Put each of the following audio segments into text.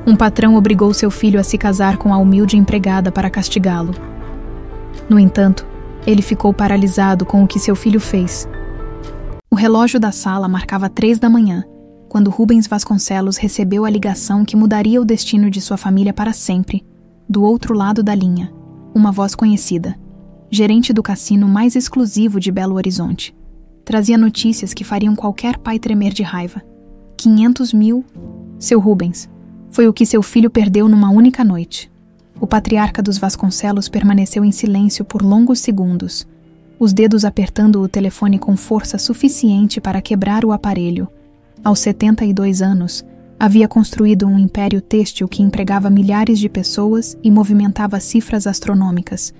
Um patrão obrigou seu filho a se casar com a humilde empregada para castigá-lo. No entanto, ele ficou paralisado com o que seu filho fez. O relógio da sala marcava 3 da manhã, quando Rubens Vasconcelos recebeu a ligação que mudaria o destino de sua família para sempre. Do outro lado da linha, uma voz conhecida, gerente do cassino mais exclusivo de Belo Horizonte, trazia notícias que fariam qualquer pai tremer de raiva. 500 mil? Seu Rubens. Foi o que seu filho perdeu numa única noite. O patriarca dos Vasconcelos permaneceu em silêncio por longos segundos, os dedos apertando o telefone com força suficiente para quebrar o aparelho. Aos 72 anos, havia construído um império têxtil que empregava milhares de pessoas e movimentava cifras astronômicas.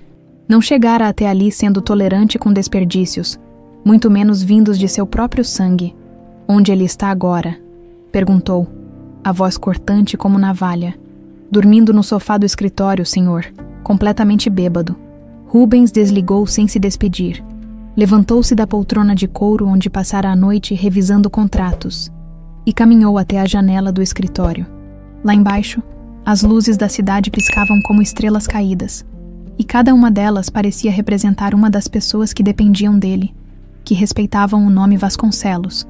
Não chegara até ali sendo tolerante com desperdícios, muito menos vindos de seu próprio sangue. Onde ele está agora? Perguntou, a voz cortante como navalha. Dormindo no sofá do escritório, senhor, completamente bêbado. Rubens desligou sem se despedir. Levantou-se da poltrona de couro onde passara a noite revisando contratos e caminhou até a janela do escritório. Lá embaixo, as luzes da cidade piscavam como estrelas caídas, e cada uma delas parecia representar uma das pessoas que dependiam dele, que respeitavam o nome Vasconcelos,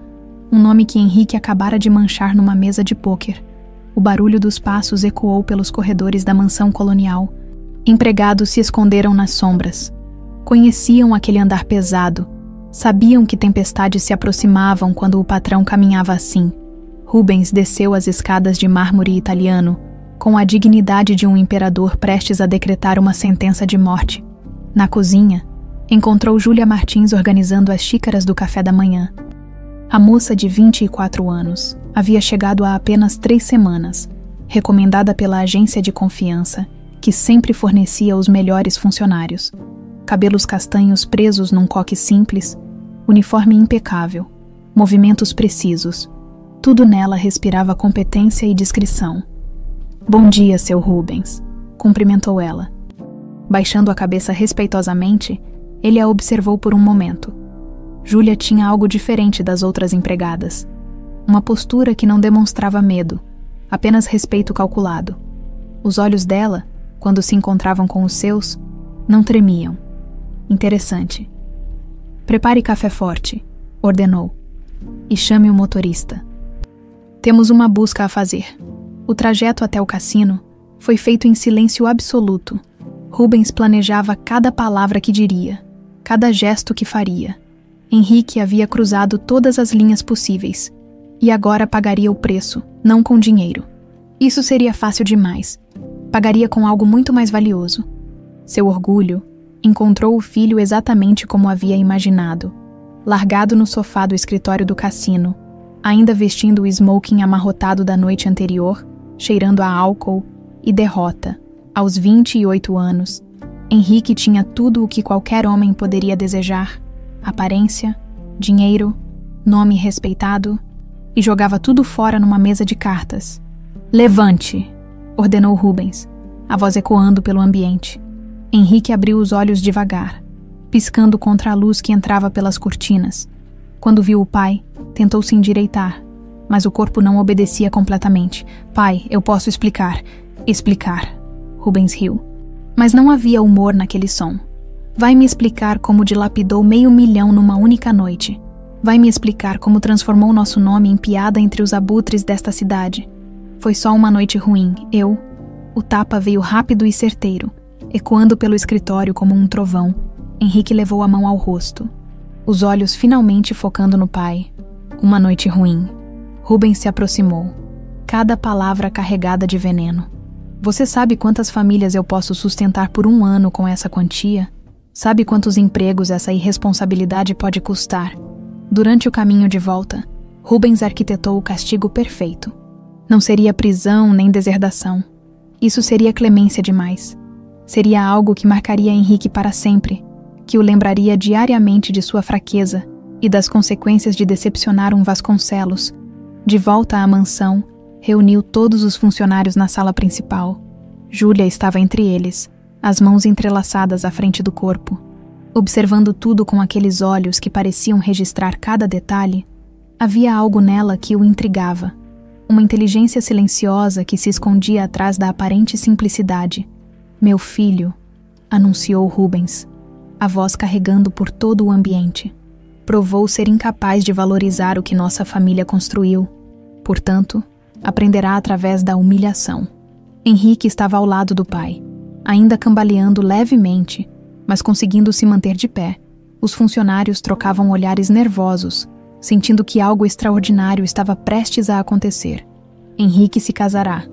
um nome que Henrique acabara de manchar numa mesa de pôquer. O barulho dos passos ecoou pelos corredores da mansão colonial. Empregados se esconderam nas sombras. Conheciam aquele andar pesado. Sabiam que tempestades se aproximavam quando o patrão caminhava assim. Rubens desceu as escadas de mármore italiano, com a dignidade de um imperador prestes a decretar uma sentença de morte. Na cozinha, encontrou Júlia Martins organizando as xícaras do café da manhã. A moça de 24 anos havia chegado há apenas 3 semanas, recomendada pela agência de confiança, que sempre fornecia os melhores funcionários. Cabelos castanhos presos num coque simples, uniforme impecável, movimentos precisos. Tudo nela respirava competência e discrição. Bom dia, seu Rubens, cumprimentou ela. Baixando a cabeça respeitosamente, ele a observou por um momento. Júlia tinha algo diferente das outras empregadas. Uma postura que não demonstrava medo, apenas respeito calculado. Os olhos dela, quando se encontravam com os seus, não tremiam. Interessante. Prepare café forte, ordenou, e chame o motorista. Temos uma busca a fazer. O trajeto até o cassino foi feito em silêncio absoluto. Rubens planejava cada palavra que diria, cada gesto que faria. Henrique havia cruzado todas as linhas possíveis, e agora pagaria o preço, não com dinheiro. Isso seria fácil demais. Pagaria com algo muito mais valioso. Seu orgulho encontrou o filho exatamente como havia imaginado, largado no sofá do escritório do cassino, ainda vestindo o smoking amarrotado da noite anterior, cheirando a álcool e derrota. Aos 28 anos, Henrique tinha tudo o que qualquer homem poderia desejar: aparência, dinheiro, nome respeitado, e jogava tudo fora numa mesa de cartas. Levante, ordenou Rubens, a voz ecoando pelo ambiente. Henrique abriu os olhos devagar, piscando contra a luz que entrava pelas cortinas. Quando viu o pai, tentou se endireitar, mas o corpo não obedecia completamente. Pai, eu posso explicar. Explicar. Rubens riu. Mas não havia humor naquele som. Vai me explicar como dilapidou 500.000 numa única noite. Vai me explicar como transformou nosso nome em piada entre os abutres desta cidade. Foi só uma noite ruim. O tapa veio rápido e certeiro, ecoando pelo escritório como um trovão. Henrique levou a mão ao rosto, os olhos finalmente focando no pai. Uma noite ruim. Rubens se aproximou, cada palavra carregada de veneno. Você sabe quantas famílias eu posso sustentar por 1 ano com essa quantia? Sabe quantos empregos essa irresponsabilidade pode custar? Durante o caminho de volta, Rubens arquitetou o castigo perfeito. Não seria prisão nem deserdação. Isso seria clemência demais. Seria algo que marcaria Henrique para sempre, que o lembraria diariamente de sua fraqueza e das consequências de decepcionar um Vasconcelos. De volta à mansão, reuniu todos os funcionários na sala principal. Júlia estava entre eles, as mãos entrelaçadas à frente do corpo. Observando tudo com aqueles olhos que pareciam registrar cada detalhe, havia algo nela que o intrigava. uma inteligência silenciosa que se escondia atrás da aparente simplicidade. Meu filho, anunciou Rubens, a voz carregando por todo o ambiente. Provou ser incapaz de valorizar o que nossa família construiu. Portanto, aprenderá através da humilhação. Henrique estava ao lado do pai, ainda cambaleando levemente, mas conseguindo se manter de pé. Os funcionários trocavam olhares nervosos, sentindo que algo extraordinário estava prestes a acontecer. Henrique se casará,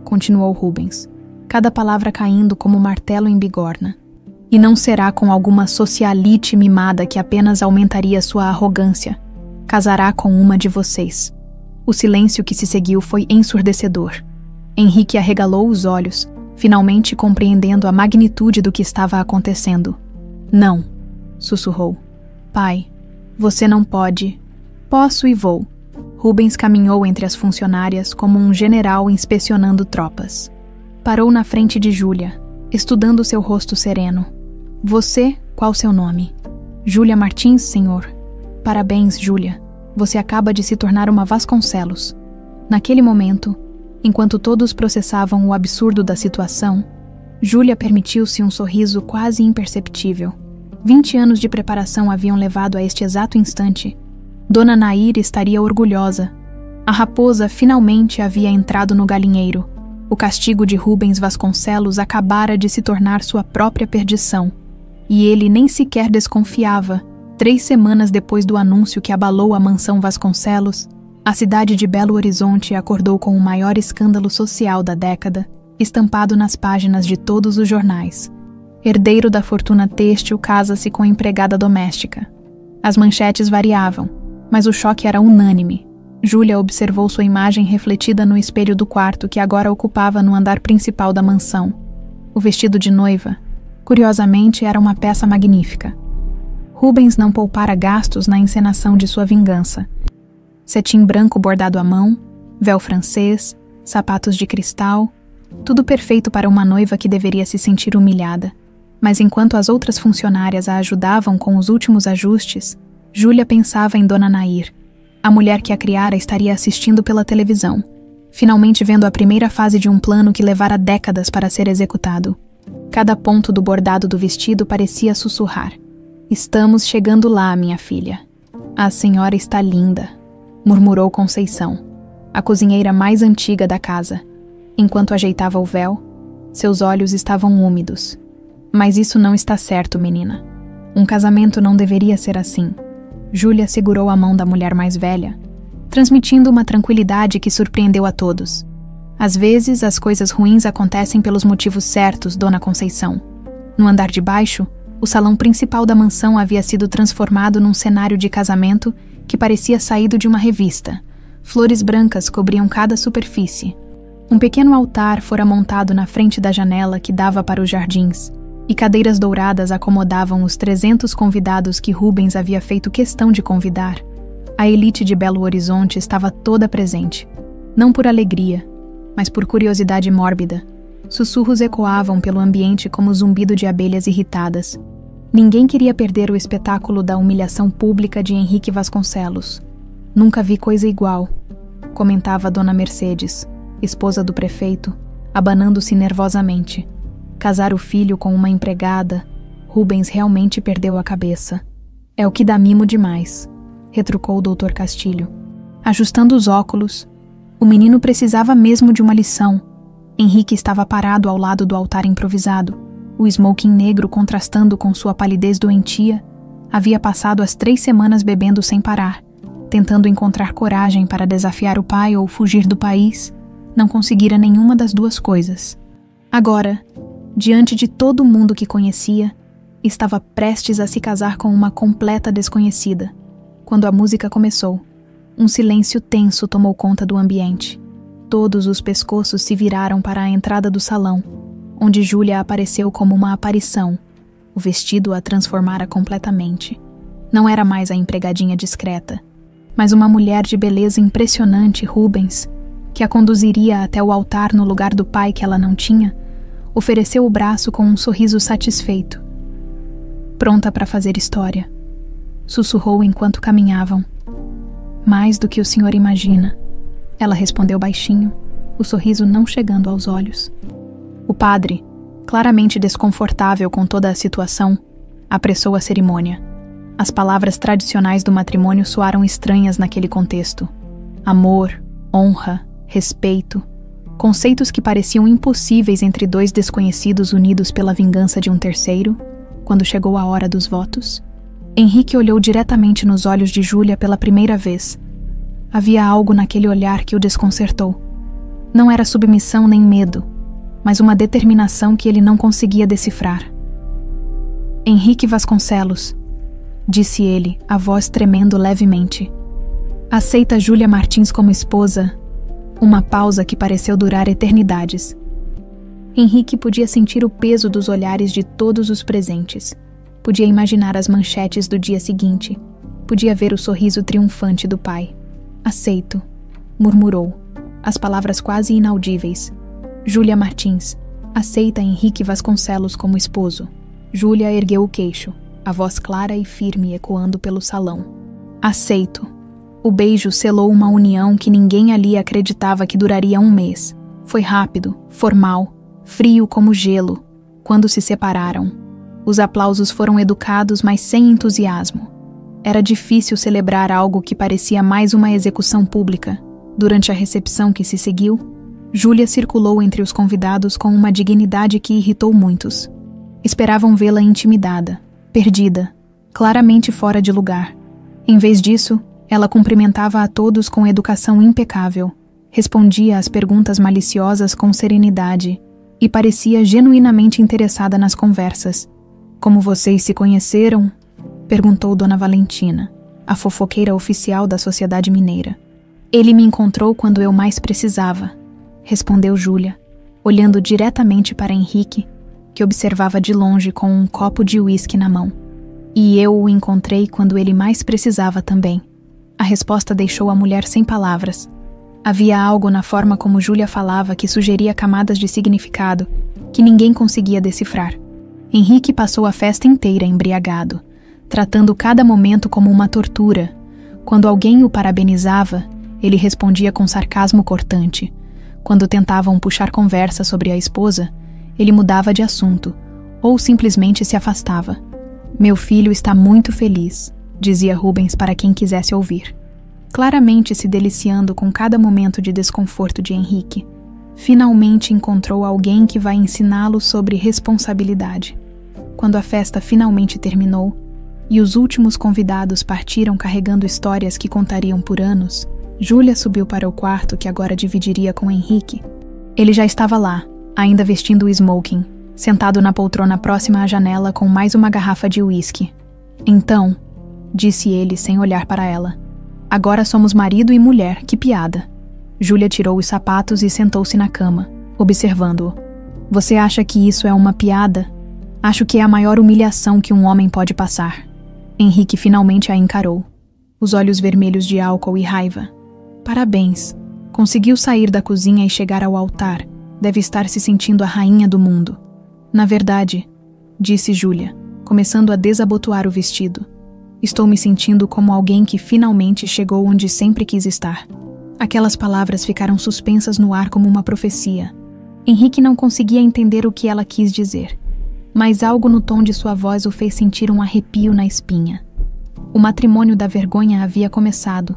continuou Rubens, cada palavra caindo como martelo em bigorna. E não será com alguma socialite mimada que apenas aumentaria sua arrogância. Casará com uma de vocês. O silêncio que se seguiu foi ensurdecedor. Henrique arregalou os olhos, finalmente compreendendo a magnitude do que estava acontecendo. Não, sussurrou. Pai, você não pode. Posso e vou. Rubens caminhou entre as funcionárias como um general inspecionando tropas. Parou na frente de Júlia, estudando seu rosto sereno. Você, qual seu nome? Júlia Martins, senhor. Parabéns, Júlia. Você acaba de se tornar uma Vasconcelos. Naquele momento, enquanto todos processavam o absurdo da situação, Júlia permitiu-se um sorriso quase imperceptível. 20 anos de preparação haviam levado a este exato instante. Dona Nair estaria orgulhosa. A raposa finalmente havia entrado no galinheiro. O castigo de Rubens Vasconcelos acabara de se tornar sua própria perdição. E ele nem sequer desconfiava. 3 semanas depois do anúncio que abalou a mansão Vasconcelos, a cidade de Belo Horizonte acordou com o maior escândalo social da década, estampado nas páginas de todos os jornais. Herdeiro da fortuna têxtil casa-se com empregada doméstica. As manchetes variavam, mas o choque era unânime. Júlia observou sua imagem refletida no espelho do quarto que agora ocupava no andar principal da mansão. O vestido de noiva, curiosamente, era uma peça magnífica. Rubens não poupara gastos na encenação de sua vingança. Cetim branco bordado à mão, véu francês, sapatos de cristal, tudo perfeito para uma noiva que deveria se sentir humilhada. Mas enquanto as outras funcionárias a ajudavam com os últimos ajustes, Júlia pensava em Dona Nair. A mulher que a criara estaria assistindo pela televisão, finalmente vendo a primeira fase de um plano que levara décadas para ser executado. Cada ponto do bordado do vestido parecia sussurrar. Estamos chegando lá, minha filha. A senhora está linda, murmurou Conceição, a cozinheira mais antiga da casa. Enquanto ajeitava o véu, seus olhos estavam úmidos. Mas isso não está certo, menina. Um casamento não deveria ser assim. Júlia segurou a mão da mulher mais velha, transmitindo uma tranquilidade que surpreendeu a todos. Às vezes, as coisas ruins acontecem pelos motivos certos, Dona Conceição. No andar de baixo, o salão principal da mansão havia sido transformado num cenário de casamento que parecia saído de uma revista. Flores brancas cobriam cada superfície. Um pequeno altar fora montado na frente da janela que dava para os jardins, e cadeiras douradas acomodavam os 300 convidados que Rubens havia feito questão de convidar. A elite de Belo Horizonte estava toda presente, não por alegria, mas por curiosidade mórbida. Sussurros ecoavam pelo ambiente como o zumbido de abelhas irritadas. Ninguém queria perder o espetáculo da humilhação pública de Henrique Vasconcelos. Nunca vi coisa igual, comentava Dona Mercedes, esposa do prefeito, abanando-se nervosamente. Casar o filho com uma empregada, Rubens realmente perdeu a cabeça. É o que dá mimo demais, retrucou o Dr. Castilho. Ajustando os óculos, o menino precisava mesmo de uma lição. Henrique estava parado ao lado do altar improvisado. O smoking negro contrastando com sua palidez doentia. Havia passado as 3 semanas bebendo sem parar, tentando encontrar coragem para desafiar o pai ou fugir do país. Não conseguira nenhuma das duas coisas. Agora, diante de todo mundo que conhecia, estava prestes a se casar com uma completa desconhecida. Quando a música começou, um silêncio tenso tomou conta do ambiente. Todos os pescoços se viraram para a entrada do salão, onde Júlia apareceu como uma aparição. O vestido a transformara completamente. Não era mais a empregadinha discreta, mas uma mulher de beleza impressionante, Rubens, que a conduziria até o altar no lugar do pai que ela não tinha, ofereceu o braço com um sorriso satisfeito. Pronta para fazer história, sussurrou enquanto caminhavam. Mais do que o senhor imagina. Ela respondeu baixinho, o sorriso não chegando aos olhos. O padre, claramente desconfortável com toda a situação, apressou a cerimônia. As palavras tradicionais do matrimônio soaram estranhas naquele contexto. Amor, honra, respeito, conceitos que pareciam impossíveis entre dois desconhecidos unidos pela vingança de um terceiro. Quando chegou a hora dos votos, Henrique olhou diretamente nos olhos de Júlia pela primeira vez. Havia algo naquele olhar que o desconcertou. Não era submissão nem medo, mas uma determinação que ele não conseguia decifrar. Henrique Vasconcelos, disse ele, a voz tremendo levemente. Aceita Júlia Martins como esposa? Uma pausa que pareceu durar eternidades. Henrique podia sentir o peso dos olhares de todos os presentes. Podia imaginar as manchetes do dia seguinte. Podia ver o sorriso triunfante do pai. Aceito, murmurou, as palavras quase inaudíveis. Júlia Martins, aceita Henrique Vasconcelos como esposo. Júlia ergueu o queixo, a voz clara e firme ecoando pelo salão. Aceito. O beijo selou uma união que ninguém ali acreditava que duraria um mês. Foi rápido, formal, frio como gelo, quando se separaram. Os aplausos foram educados, mas sem entusiasmo. Era difícil celebrar algo que parecia mais uma execução pública. Durante a recepção que se seguiu, Júlia circulou entre os convidados com uma dignidade que irritou muitos. Esperavam vê-la intimidada, perdida, claramente fora de lugar. Em vez disso, ela cumprimentava a todos com educação impecável, respondia às perguntas maliciosas com serenidade e parecia genuinamente interessada nas conversas. Como vocês se conheceram? Perguntou Dona Valentina, a fofoqueira oficial da Sociedade Mineira. Ele me encontrou quando eu mais precisava, respondeu Júlia, olhando diretamente para Henrique, que observava de longe com um copo de uísque na mão. E eu o encontrei quando ele mais precisava também. A resposta deixou a mulher sem palavras. Havia algo na forma como Júlia falava que sugeria camadas de significado que ninguém conseguia decifrar. Henrique passou a festa inteira embriagado, tratando cada momento como uma tortura. Quando alguém o parabenizava, ele respondia com sarcasmo cortante. Quando tentavam puxar conversa sobre a esposa, ele mudava de assunto, ou simplesmente se afastava. Meu filho está muito feliz, dizia Rubens para quem quisesse ouvir, claramente se deliciando com cada momento de desconforto de Henrique. Finalmente encontrou alguém que vai ensiná-lo sobre responsabilidade. Quando a festa finalmente terminou e os últimos convidados partiram carregando histórias que contariam por anos, Júlia subiu para o quarto que agora dividiria com Henrique. Ele já estava lá, ainda vestindo o smoking, sentado na poltrona próxima à janela com mais uma garrafa de uísque. Então, disse ele sem olhar para ela, agora somos marido e mulher, que piada. Júlia tirou os sapatos e sentou-se na cama, observando-o. Você acha que isso é uma piada? Acho que é a maior humilhação que um homem pode passar. Henrique finalmente a encarou, os olhos vermelhos de álcool e raiva. Parabéns. Conseguiu sair da cozinha e chegar ao altar. Deve estar se sentindo a rainha do mundo. Na verdade, disse Júlia, começando a desabotoar o vestido. Estou me sentindo como alguém que finalmente chegou onde sempre quis estar. Aquelas palavras ficaram suspensas no ar como uma profecia. Henrique não conseguia entender o que ela quis dizer, mas algo no tom de sua voz o fez sentir um arrepio na espinha. O matrimônio da vergonha havia começado,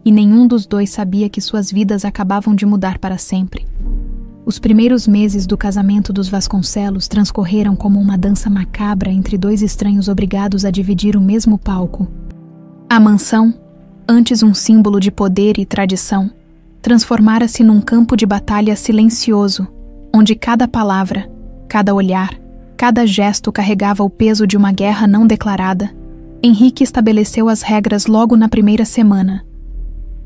e nenhum dos dois sabia que suas vidas acabavam de mudar para sempre. Os primeiros meses do casamento dos Vasconcelos transcorreram como uma dança macabra entre dois estranhos obrigados a dividir o mesmo palco. A mansão, antes um símbolo de poder e tradição, transformara-se num campo de batalha silencioso, onde cada palavra, cada olhar, cada gesto carregava o peso de uma guerra não declarada. Henrique estabeleceu as regras logo na primeira semana.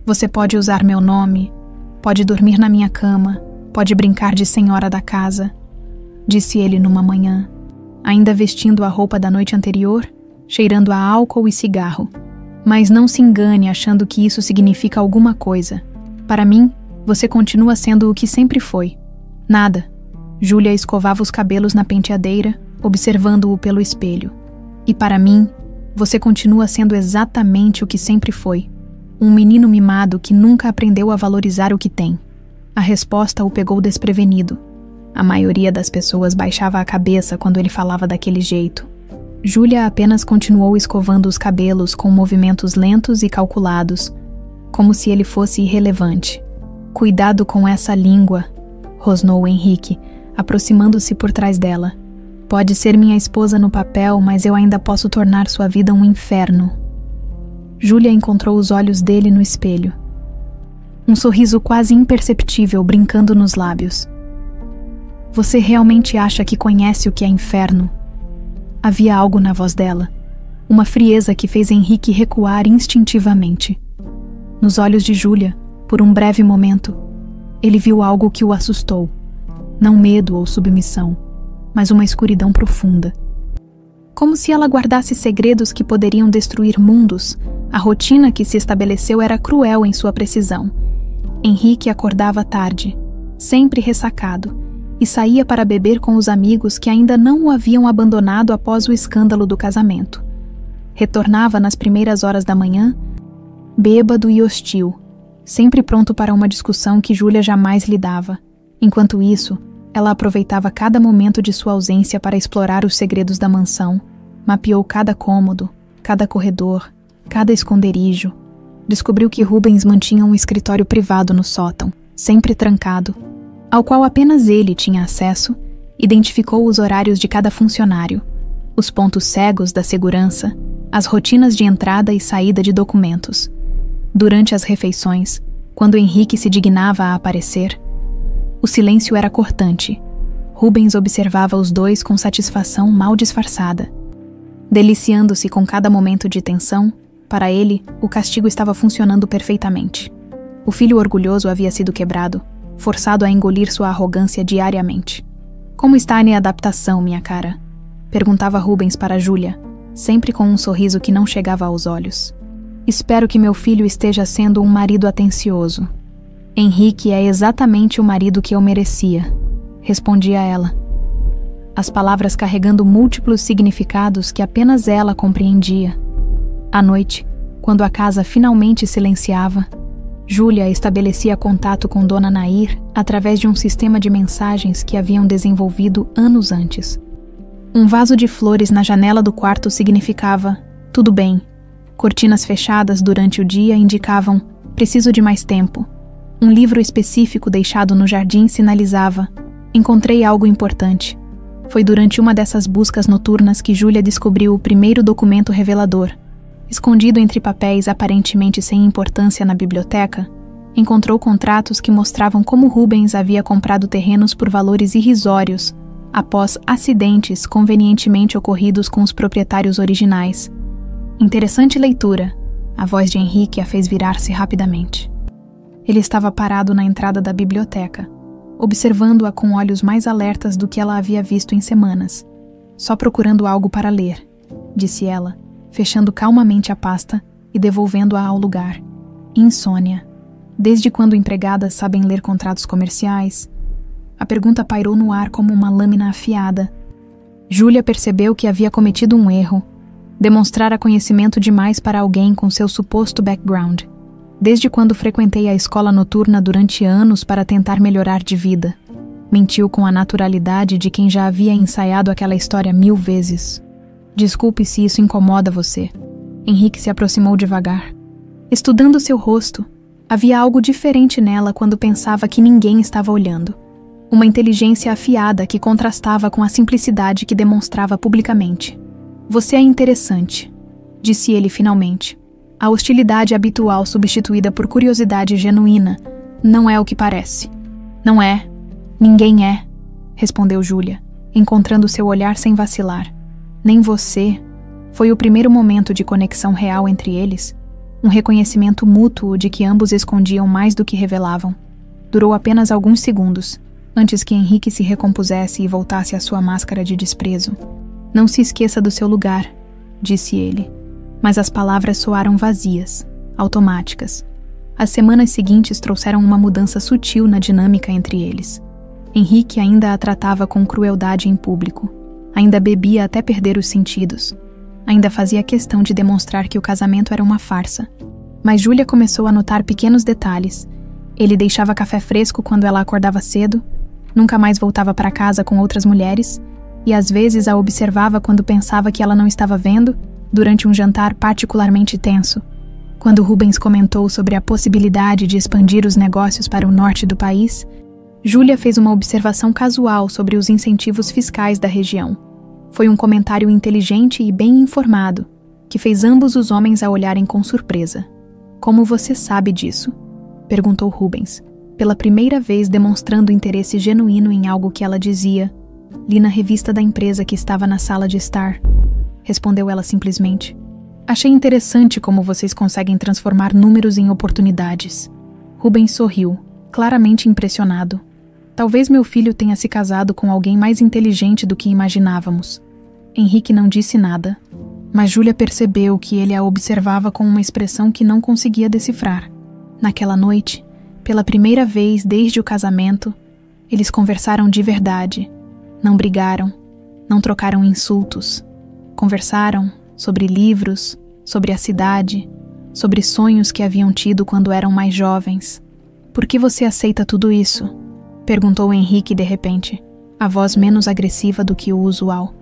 Você pode usar meu nome, pode dormir na minha cama, pode brincar de senhora da casa, disse ele numa manhã, ainda vestindo a roupa da noite anterior, cheirando a álcool e cigarro. Mas não se engane achando que isso significa alguma coisa. Para mim, você continua sendo o que sempre foi. Nada. Júlia escovava os cabelos na penteadeira, observando-o pelo espelho. E para mim, você continua sendo exatamente o que sempre foi. Um menino mimado que nunca aprendeu a valorizar o que tem. A resposta o pegou desprevenido. A maioria das pessoas baixava a cabeça quando ele falava daquele jeito. Júlia apenas continuou escovando os cabelos com movimentos lentos e calculados, como se ele fosse irrelevante. Cuidado com essa língua, rosnou Henrique, aproximando-se por trás dela. Pode ser minha esposa no papel, mas eu ainda posso tornar sua vida um inferno. Júlia encontrou os olhos dele no espelho. Um sorriso quase imperceptível brincando nos lábios. Você realmente acha que conhece o que é inferno? Havia algo na voz dela, uma frieza que fez Henrique recuar instintivamente. Nos olhos de Júlia, por um breve momento, ele viu algo que o assustou. Não medo ou submissão, mas uma escuridão profunda. Como se ela guardasse segredos que poderiam destruir mundos, a rotina que se estabeleceu era cruel em sua precisão. Henrique acordava tarde, sempre ressacado, e saía para beber com os amigos que ainda não o haviam abandonado após o escândalo do casamento. Retornava nas primeiras horas da manhã, bêbado e hostil, sempre pronto para uma discussão que Júlia jamais lhe dava. Enquanto isso, ela aproveitava cada momento de sua ausência para explorar os segredos da mansão, mapeou cada cômodo, cada corredor, cada esconderijo. Descobriu que Rubens mantinha um escritório privado no sótão, sempre trancado, ao qual apenas ele tinha acesso. Identificou os horários de cada funcionário, os pontos cegos da segurança, as rotinas de entrada e saída de documentos. Durante as refeições, quando Henrique se dignava a aparecer, o silêncio era cortante. Rubens observava os dois com satisfação mal disfarçada. Deliciando-se com cada momento de tensão, para ele, o castigo estava funcionando perfeitamente. O filho orgulhoso havia sido quebrado, forçado a engolir sua arrogância diariamente. Como está a adaptação, minha cara? Perguntava Rubens para Júlia, sempre com um sorriso que não chegava aos olhos. Espero que meu filho esteja sendo um marido atencioso. Henrique é exatamente o marido que eu merecia, respondia ela. As palavras carregando múltiplos significados que apenas ela compreendia. À noite, quando a casa finalmente silenciava, Júlia estabelecia contato com Dona Nair através de um sistema de mensagens que haviam desenvolvido anos antes. Um vaso de flores na janela do quarto significava tudo bem. Cortinas fechadas durante o dia indicavam preciso de mais tempo. Um livro específico deixado no jardim sinalizava encontrei algo importante. Foi durante uma dessas buscas noturnas que Júlia descobriu o primeiro documento revelador. Escondido entre papéis aparentemente sem importância na biblioteca, encontrou contratos que mostravam como Rubens havia comprado terrenos por valores irrisórios, após acidentes convenientemente ocorridos com os proprietários originais. Interessante leitura. A voz de Henrique a fez virar-se rapidamente. Ele estava parado na entrada da biblioteca, observando-a com olhos mais alertas do que ela havia visto em semanas. Só procurando algo para ler, disse ela, fechando calmamente a pasta e devolvendo-a ao lugar. Insônia. Desde quando empregadas sabem ler contratos comerciais? A pergunta pairou no ar como uma lâmina afiada. Júlia percebeu que havia cometido um erro. Demonstrara conhecimento demais para alguém com seu suposto background. Desde quando frequentei a escola noturna durante anos para tentar melhorar de vida. Mentiu com a naturalidade de quem já havia ensaiado aquela história 1000 vezes. Desculpe se isso incomoda você. Henrique se aproximou devagar. Estudando seu rosto, havia algo diferente nela quando pensava que ninguém estava olhando. Uma inteligência afiada que contrastava com a simplicidade que demonstrava publicamente. Você é interessante, disse ele finalmente. A hostilidade habitual substituída por curiosidade genuína não é o que parece. Não é. Ninguém é, respondeu Júlia, encontrando seu olhar sem vacilar. Nem você. Foi o primeiro momento de conexão real entre eles. Um reconhecimento mútuo de que ambos escondiam mais do que revelavam. Durou apenas alguns segundos, antes que Henrique se recompusesse e voltasse à sua máscara de desprezo. Não se esqueça do seu lugar, disse ele. Mas as palavras soaram vazias, automáticas. As semanas seguintes trouxeram uma mudança sutil na dinâmica entre eles. Henrique ainda a tratava com crueldade em público. Ainda bebia até perder os sentidos. Ainda fazia questão de demonstrar que o casamento era uma farsa. Mas Júlia começou a notar pequenos detalhes. Ele deixava café fresco quando ela acordava cedo, nunca mais voltava para casa com outras mulheres, e às vezes a observava quando pensava que ela não estava vendo, durante um jantar particularmente tenso. Quando Rubens comentou sobre a possibilidade de expandir os negócios para o norte do país, Júlia fez uma observação casual sobre os incentivos fiscais da região. Foi um comentário inteligente e bem informado, que fez ambos os homens a olharem com surpresa. "Como você sabe disso?" perguntou Rubens, pela primeira vez demonstrando interesse genuíno em algo que ela dizia. "Li na revista da empresa que estava na sala de estar", respondeu ela simplesmente. "Achei interessante como vocês conseguem transformar números em oportunidades." Rubens sorriu, claramente impressionado. "Talvez meu filho tenha se casado com alguém mais inteligente do que imaginávamos." Henrique não disse nada, mas Júlia percebeu que ele a observava com uma expressão que não conseguia decifrar. Naquela noite, pela primeira vez desde o casamento, eles conversaram de verdade. Não brigaram, não trocaram insultos. Conversaram sobre livros, sobre a cidade, sobre sonhos que haviam tido quando eram mais jovens. "Por que você aceita tudo isso?" perguntou Henrique de repente, a voz menos agressiva do que o usual.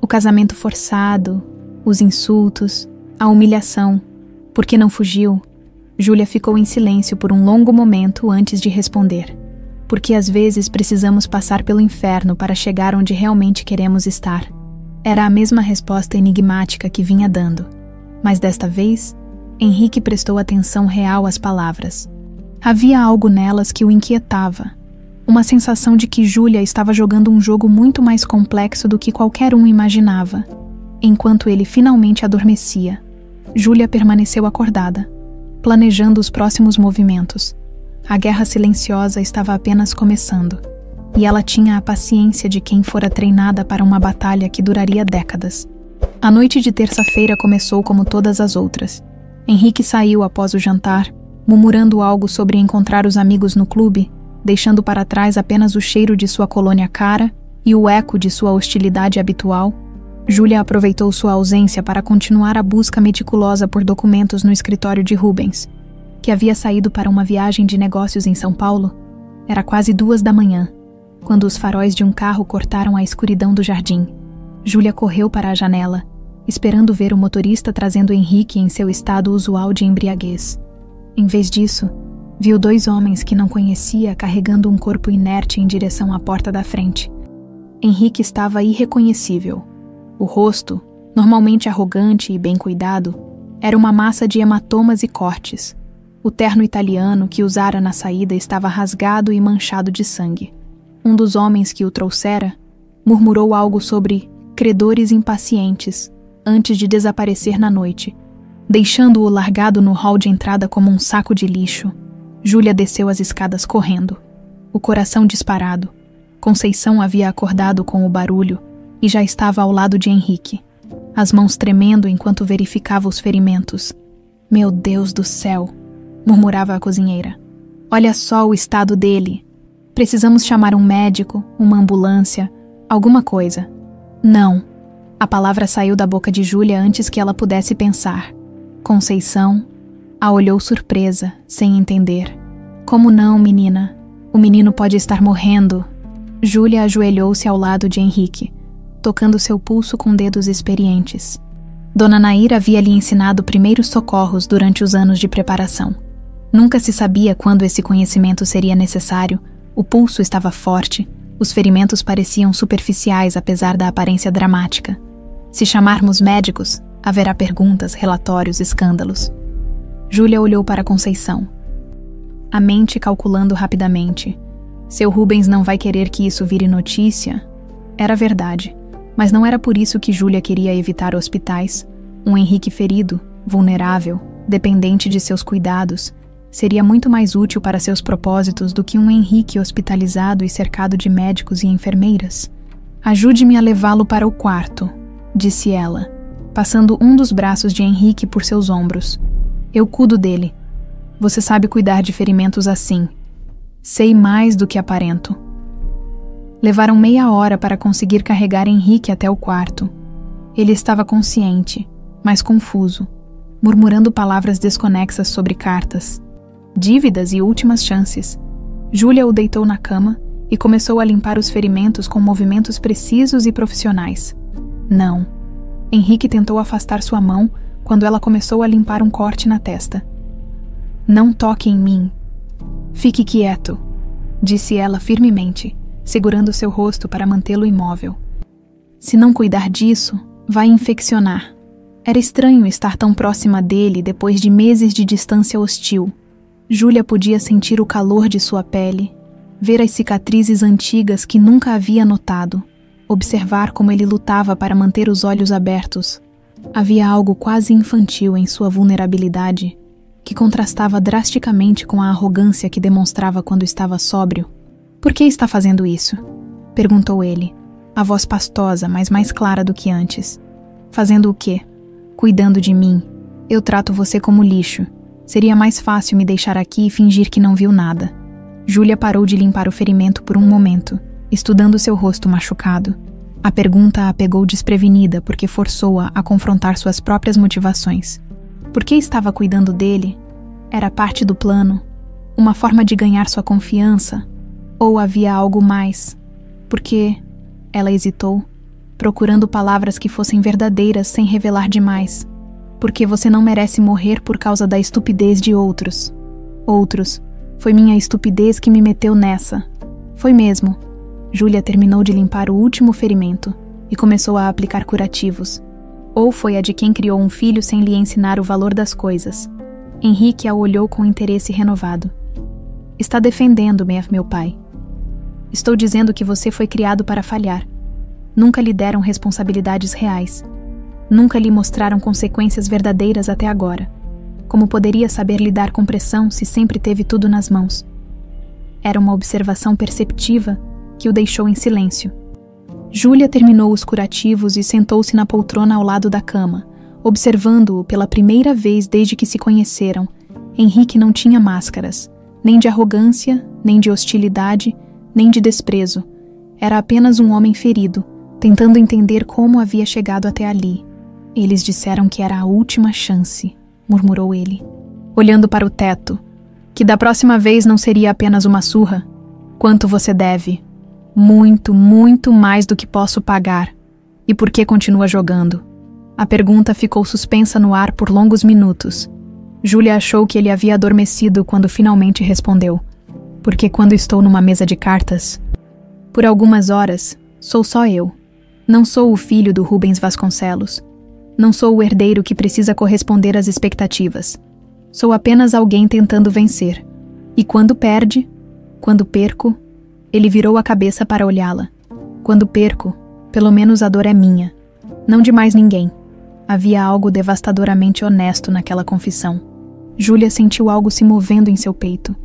"O casamento forçado, os insultos, a humilhação. Por que não fugiu?" Júlia ficou em silêncio por um longo momento antes de responder. "Porque às vezes precisamos passar pelo inferno para chegar onde realmente queremos estar." Era a mesma resposta enigmática que vinha dando. Mas desta vez, Henrique prestou atenção real às palavras. Havia algo nelas que o inquietava. Uma sensação de que Júlia estava jogando um jogo muito mais complexo do que qualquer um imaginava. Enquanto ele finalmente adormecia, Júlia permaneceu acordada, planejando os próximos movimentos. A guerra silenciosa estava apenas começando, e ela tinha a paciência de quem fora treinada para uma batalha que duraria décadas. A noite de terça-feira começou como todas as outras. Henrique saiu após o jantar, murmurando algo sobre encontrar os amigos no clube, deixando para trás apenas o cheiro de sua colônia cara e o eco de sua hostilidade habitual. Júlia aproveitou sua ausência para continuar a busca meticulosa por documentos no escritório de Rubens, que havia saído para uma viagem de negócios em São Paulo. Era quase 2 da manhã, quando os faróis de um carro cortaram a escuridão do jardim. Júlia correu para a janela, esperando ver o motorista trazendo Henrique em seu estado usual de embriaguez. Em vez disso, viu 2 homens que não conhecia carregando um corpo inerte em direção à porta da frente. Henrique estava irreconhecível. O rosto, normalmente arrogante e bem cuidado, era uma massa de hematomas e cortes. O terno italiano que usara na saída estava rasgado e manchado de sangue. Um dos homens que o trouxera murmurou algo sobre credores impacientes antes de desaparecer na noite, deixando-o largado no hall de entrada como um saco de lixo. Júlia desceu as escadas correndo, o coração disparado. Conceição havia acordado com o barulho e já estava ao lado de Henrique, as mãos tremendo enquanto verificava os ferimentos. "Meu Deus do céu!" murmurava a cozinheira. "Olha só o estado dele. Precisamos chamar um médico, uma ambulância, alguma coisa." "Não." A palavra saiu da boca de Júlia antes que ela pudesse pensar. Conceição a olhou surpresa, sem entender. "Como não, menina? O menino pode estar morrendo." Júlia ajoelhou-se ao lado de Henrique, tocando seu pulso com dedos experientes. Dona Nair havia lhe ensinado primeiros socorros durante os anos de preparação. Nunca se sabia quando esse conhecimento seria necessário. O pulso estava forte, os ferimentos pareciam superficiais apesar da aparência dramática. Se chamarmos médicos, haverá perguntas, relatórios, escândalos. Júlia olhou para Conceição, a mente calculando rapidamente. Seu Rubens não vai querer que isso vire notícia? Era verdade, mas não era por isso que Júlia queria evitar hospitais. Um Henrique ferido, vulnerável, dependente de seus cuidados, seria muito mais útil para seus propósitos do que um Henrique hospitalizado e cercado de médicos e enfermeiras. "Ajude-me a levá-lo para o quarto", disse ela, passando um dos braços de Henrique por seus ombros. "Eu cuido dele. Você sabe cuidar de ferimentos assim. Sei mais do que aparento." Levaram meia hora para conseguir carregar Henrique até o quarto. Ele estava consciente, mas confuso. murmurando palavras desconexas sobre cartas, dívidas e últimas chances. Júlia o deitou na cama e começou a limpar os ferimentos com movimentos precisos e profissionais. Não. Henrique tentou afastar sua mão quando ela começou a limpar um corte na testa. Não toque em mim. Fique quieto, disse ela firmemente, segurando seu rosto para mantê-lo imóvel. Se não cuidar disso, vai infeccionar. Era estranho estar tão próxima dele depois de meses de distância hostil. Júlia podia sentir o calor de sua pele, ver as cicatrizes antigas que nunca havia notado, observar como ele lutava para manter os olhos abertos. Havia algo quase infantil em sua vulnerabilidade, que contrastava drasticamente com a arrogância que demonstrava quando estava sóbrio. Por que está fazendo isso? Perguntou ele, a voz pastosa, mas mais clara do que antes. Fazendo o quê? Cuidando de mim. Eu trato você como lixo. Seria mais fácil me deixar aqui e fingir que não viu nada. Júlia parou de limpar o ferimento por um momento, estudando seu rosto machucado. A pergunta a pegou desprevenida porque forçou-a a confrontar suas próprias motivações. Por que estava cuidando dele? Era parte do plano? Uma forma de ganhar sua confiança? Ou havia algo mais? Porque... Ela hesitou, procurando palavras que fossem verdadeiras sem revelar demais. Porque você não merece morrer por causa da estupidez de outros. Outros. Foi minha estupidez que me meteu nessa. Foi mesmo. Júlia terminou de limpar o último ferimento e começou a aplicar curativos. Ou foi a de quem criou um filho sem lhe ensinar o valor das coisas. Henrique a olhou com interesse renovado. Está defendendo-me, meu pai. Estou dizendo que você foi criado para falhar. Nunca lhe deram responsabilidades reais. Nunca lhe mostraram consequências verdadeiras até agora. Como poderia saber lidar com pressão se sempre teve tudo nas mãos? Era uma observação perceptiva que o deixou em silêncio. Júlia terminou os curativos e sentou-se na poltrona ao lado da cama, observando-o pela primeira vez desde que se conheceram. Henrique não tinha máscaras, nem de arrogância, nem de hostilidade, nem de desprezo. Era apenas um homem ferido, tentando entender como havia chegado até ali. Eles disseram que era a última chance, murmurou ele, olhando para o teto. Que da próxima vez não seria apenas uma surra. Quanto você deve? Muito, muito mais do que posso pagar. E por que continua jogando? A pergunta ficou suspensa no ar por longos minutos. Júlia achou que ele havia adormecido quando finalmente respondeu. Porque quando estou numa mesa de cartas, por algumas horas, sou só eu. Não sou o filho do Rubens Vasconcelos. Não sou o herdeiro que precisa corresponder às expectativas. Sou apenas alguém tentando vencer. E quando perco, ele virou a cabeça para olhá-la. Quando perco, pelo menos a dor é minha, não de mais ninguém. Havia algo devastadoramente honesto naquela confissão. Júlia sentiu algo se movendo em seu peito.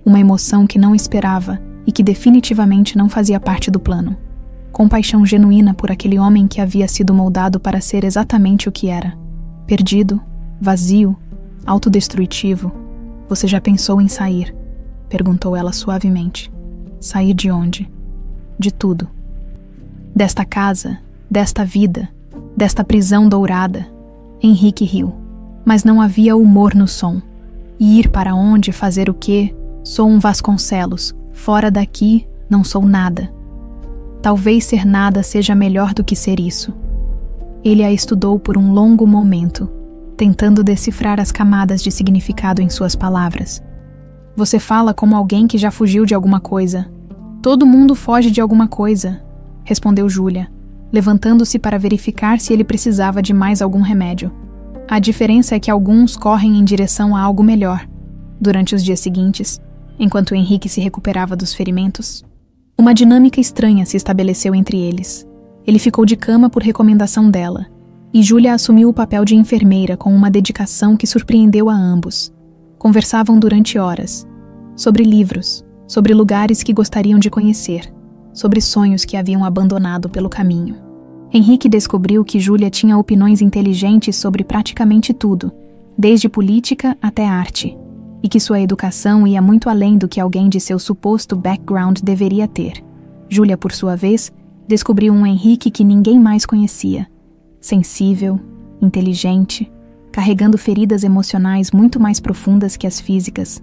Uma emoção que não esperava e que definitivamente não fazia parte do plano. Compaixão genuína por aquele homem que havia sido moldado para ser exatamente o que era. Perdido, vazio, autodestrutivo. Você já pensou em sair? Perguntou ela suavemente. Sair de onde? De tudo. Desta casa, desta vida, desta prisão dourada. Henrique riu. Mas não havia humor no som. E ir para onde, fazer o quê? Sou um Vasconcelos. Fora daqui, não sou nada. Talvez ser nada seja melhor do que ser isso. Ele a estudou por um longo momento, tentando decifrar as camadas de significado em suas palavras. Você fala como alguém que já fugiu de alguma coisa. Todo mundo foge de alguma coisa, respondeu Júlia, levantando-se para verificar se ele precisava de mais algum remédio. A diferença é que alguns correm em direção a algo melhor. Durante os dias seguintes, enquanto Henrique se recuperava dos ferimentos, uma dinâmica estranha se estabeleceu entre eles. Ele ficou de cama por recomendação dela, e Júlia assumiu o papel de enfermeira com uma dedicação que surpreendeu a ambos. Conversavam durante horas, sobre livros, sobre lugares que gostariam de conhecer, sobre sonhos que haviam abandonado pelo caminho. Henrique descobriu que Júlia tinha opiniões inteligentes sobre praticamente tudo, desde política até arte, e que sua educação ia muito além do que alguém de seu suposto background deveria ter. Júlia, por sua vez, descobriu um Henrique que ninguém mais conhecia. Sensível, inteligente, carregando feridas emocionais muito mais profundas que as físicas.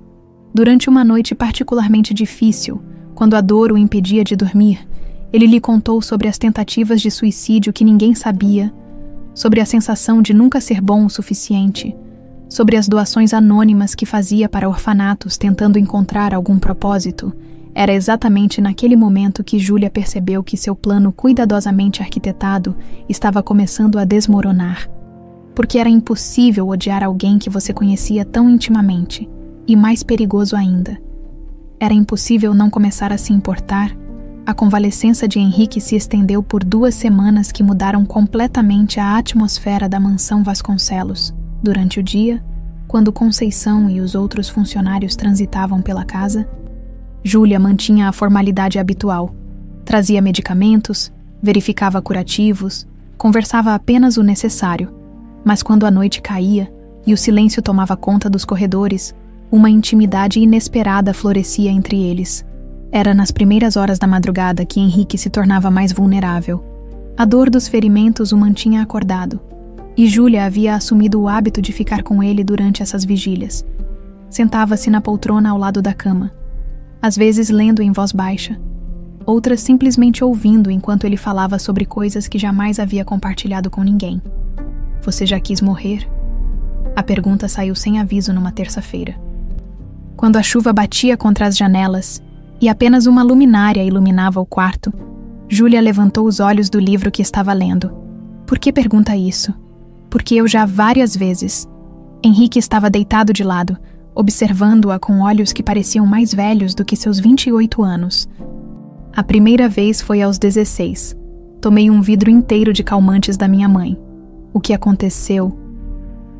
Durante uma noite particularmente difícil, quando a dor o impedia de dormir, ele lhe contou sobre as tentativas de suicídio que ninguém sabia, sobre a sensação de nunca ser bom o suficiente, sobre as doações anônimas que fazia para orfanatos tentando encontrar algum propósito. Era exatamente naquele momento que Júlia percebeu que seu plano cuidadosamente arquitetado estava começando a desmoronar. Porque era impossível odiar alguém que você conhecia tão intimamente, e mais perigoso ainda, era impossível não começar a se importar. A convalescença de Henrique se estendeu por 2 semanas que mudaram completamente a atmosfera da mansão Vasconcelos. Durante o dia, quando Conceição e os outros funcionários transitavam pela casa, Júlia mantinha a formalidade habitual. Trazia medicamentos, verificava curativos, conversava apenas o necessário. Mas quando a noite caía e o silêncio tomava conta dos corredores, uma intimidade inesperada florescia entre eles. Era nas primeiras horas da madrugada que Henrique se tornava mais vulnerável. A dor dos ferimentos o mantinha acordado, e Júlia havia assumido o hábito de ficar com ele durante essas vigílias. Sentava-se na poltrona ao lado da cama, às vezes lendo em voz baixa, outras simplesmente ouvindo enquanto ele falava sobre coisas que jamais havia compartilhado com ninguém. Você já quis morrer? A pergunta saiu sem aviso numa terça-feira. Quando a chuva batia contra as janelas e apenas uma luminária iluminava o quarto, Júlia levantou os olhos do livro que estava lendo. Por que pergunta isso? Porque eu já várias vezes. Henrique estava deitado de lado, observando-a com olhos que pareciam mais velhos do que seus 28 anos. A primeira vez foi aos 16. Tomei um vidro inteiro de calmantes da minha mãe. O que aconteceu?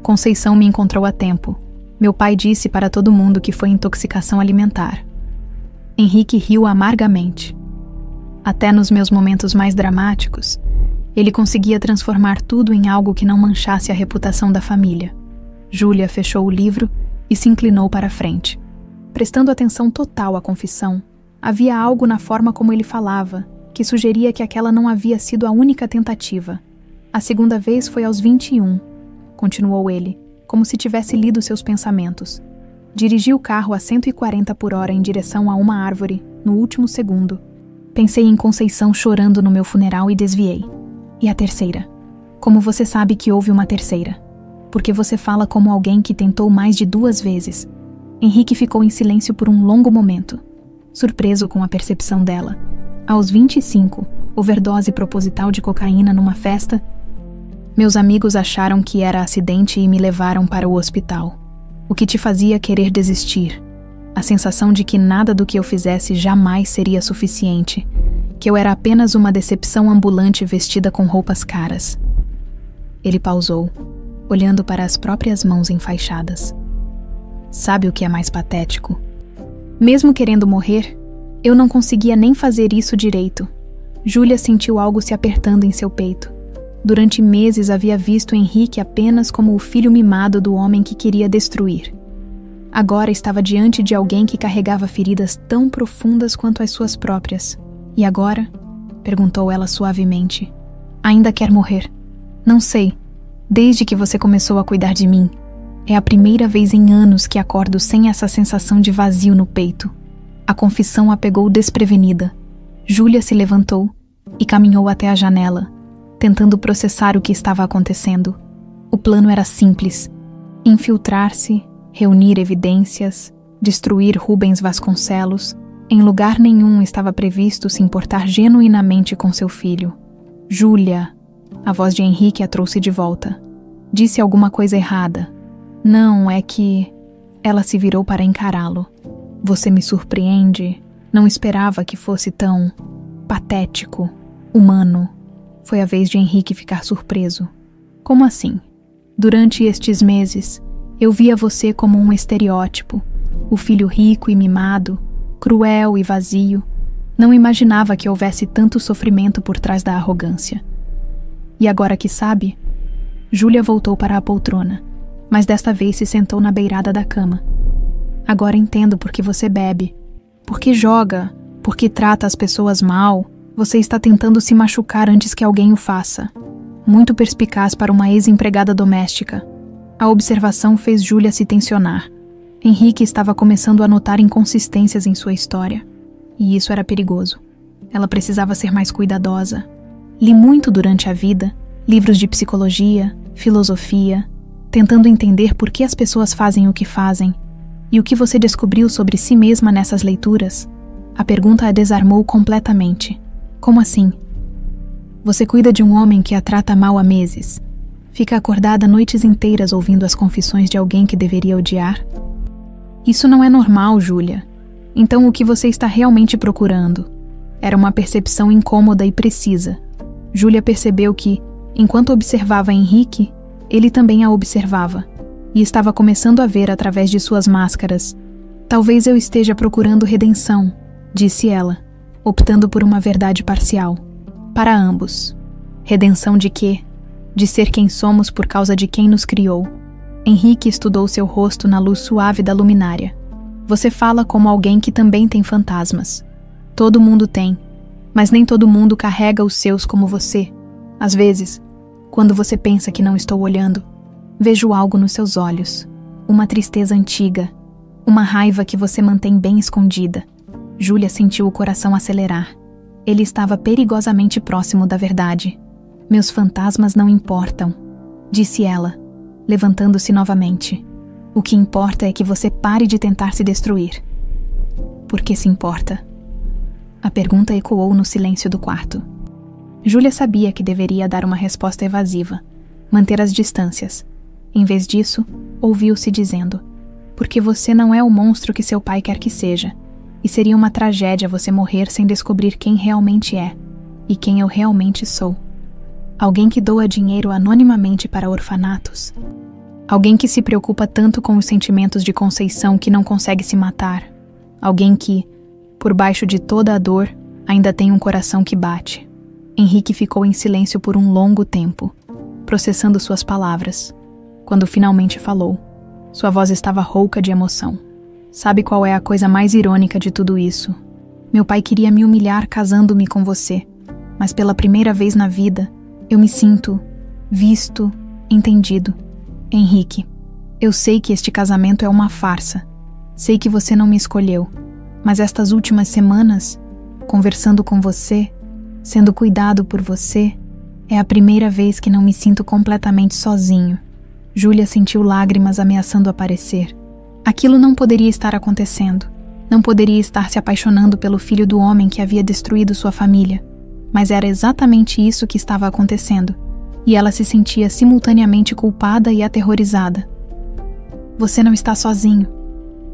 Conceição me encontrou a tempo. Meu pai disse para todo mundo que foi intoxicação alimentar. Henrique riu amargamente. Até nos meus momentos mais dramáticos, ele conseguia transformar tudo em algo que não manchasse a reputação da família. Júlia fechou o livro e se inclinou para a frente. Prestando atenção total à confissão, havia algo na forma como ele falava que sugeria que aquela não havia sido a única tentativa. A segunda vez foi aos 21, continuou ele, como se tivesse lido seus pensamentos. Dirigi o carro a 140 por hora em direção a uma árvore, no último segundo. Pensei em Conceição chorando no meu funeral e desviei. E a terceira? Como você sabe que houve uma terceira? Porque você fala como alguém que tentou mais de 2 vezes. Henrique ficou em silêncio por um longo momento, surpreso com a percepção dela. Aos 25, overdose proposital de cocaína numa festa. Meus amigos acharam que era acidente e me levaram para o hospital. O que te fazia querer desistir? A sensação de que nada do que eu fizesse jamais seria suficiente, que eu era apenas uma decepção ambulante vestida com roupas caras. Ele pausou, olhando para as próprias mãos enfaixadas. Sabe o que é mais patético? Mesmo querendo morrer, eu não conseguia nem fazer isso direito. Júlia sentiu algo se apertando em seu peito. Durante meses havia visto Henrique apenas como o filho mimado do homem que queria destruir. Agora estava diante de alguém que carregava feridas tão profundas quanto as suas próprias. E agora? Perguntou ela suavemente. Ainda quer morrer? Não sei. Desde que você começou a cuidar de mim. É a primeira vez em anos que acordo sem essa sensação de vazio no peito. A confissão a pegou desprevenida. Júlia se levantou e caminhou até a janela, tentando processar o que estava acontecendo. O plano era simples: infiltrar-se, reunir evidências, destruir Rubens Vasconcelos. Em lugar nenhum estava previsto se importar genuinamente com seu filho. Júlia, a voz de Henrique a trouxe de volta. Disse alguma coisa errada. Não, é que... Ela se virou para encará-lo. Você me surpreende. Não esperava que fosse tão... patético, humano. Foi a vez de Henrique ficar surpreso. Como assim? Durante estes meses, eu via você como um estereótipo, o filho rico e mimado, cruel e vazio. Não imaginava que houvesse tanto sofrimento por trás da arrogância. E agora que sabe? Júlia voltou para a poltrona, mas desta vez se sentou na beirada da cama. Agora entendo por que você bebe, por que joga, por que trata as pessoas mal. Você está tentando se machucar antes que alguém o faça. Muito perspicaz para uma ex-empregada doméstica. A observação fez Júlia se tensionar. Henrique estava começando a notar inconsistências em sua história. E isso era perigoso. Ela precisava ser mais cuidadosa. Li muito durante a vida, livros de psicologia, filosofia, tentando entender por que as pessoas fazem o que fazem. E o que você descobriu sobre si mesma nessas leituras? A pergunta a desarmou completamente. Como assim? Você cuida de um homem que a trata mal há meses. Fica acordada noites inteiras ouvindo as confissões de alguém que deveria odiar? Isso não é normal, Júlia. Então o que você está realmente procurando? Era uma percepção incômoda e precisa. Júlia percebeu que, enquanto observava Henrique, ele também a observava, e estava começando a ver através de suas máscaras. Talvez eu esteja procurando redenção, disse ela, optando por uma verdade parcial. Para ambos. Redenção de quê? De ser quem somos por causa de quem nos criou. Henrique estudou seu rosto na luz suave da luminária. Você fala como alguém que também tem fantasmas. Todo mundo tem, mas nem todo mundo carrega os seus como você. Às vezes, quando você pensa que não estou olhando, vejo algo nos seus olhos. Uma tristeza antiga. Uma raiva que você mantém bem escondida. Júlia sentiu o coração acelerar. Ele estava perigosamente próximo da verdade. Meus fantasmas não importam, disse ela, levantando-se novamente. O que importa é que você pare de tentar se destruir. Por que se importa? A pergunta ecoou no silêncio do quarto. Júlia sabia que deveria dar uma resposta evasiva, manter as distâncias. Em vez disso, ouviu-se dizendo: porque você não é o monstro que seu pai quer que seja, e seria uma tragédia você morrer sem descobrir quem realmente é, e quem eu realmente sou. Alguém que doa dinheiro anonimamente para orfanatos. Alguém que se preocupa tanto com os sentimentos de Conceição que não consegue se matar. Alguém que, por baixo de toda a dor, ainda tem um coração que bate. Henrique ficou em silêncio por um longo tempo, processando suas palavras. Quando finalmente falou, sua voz estava rouca de emoção. Sabe qual é a coisa mais irônica de tudo isso? Meu pai queria me humilhar casando-me com você, mas pela primeira vez na vida, eu me sinto visto, entendido. Henrique, eu sei que este casamento é uma farsa. Sei que você não me escolheu, mas estas últimas semanas, conversando com você, sendo cuidado por você, é a primeira vez que não me sinto completamente sozinho. Júlia sentiu lágrimas ameaçando aparecer. Aquilo não poderia estar acontecendo. Não poderia estar se apaixonando pelo filho do homem que havia destruído sua família. Mas era exatamente isso que estava acontecendo. E ela se sentia simultaneamente culpada e aterrorizada. Você não está sozinho,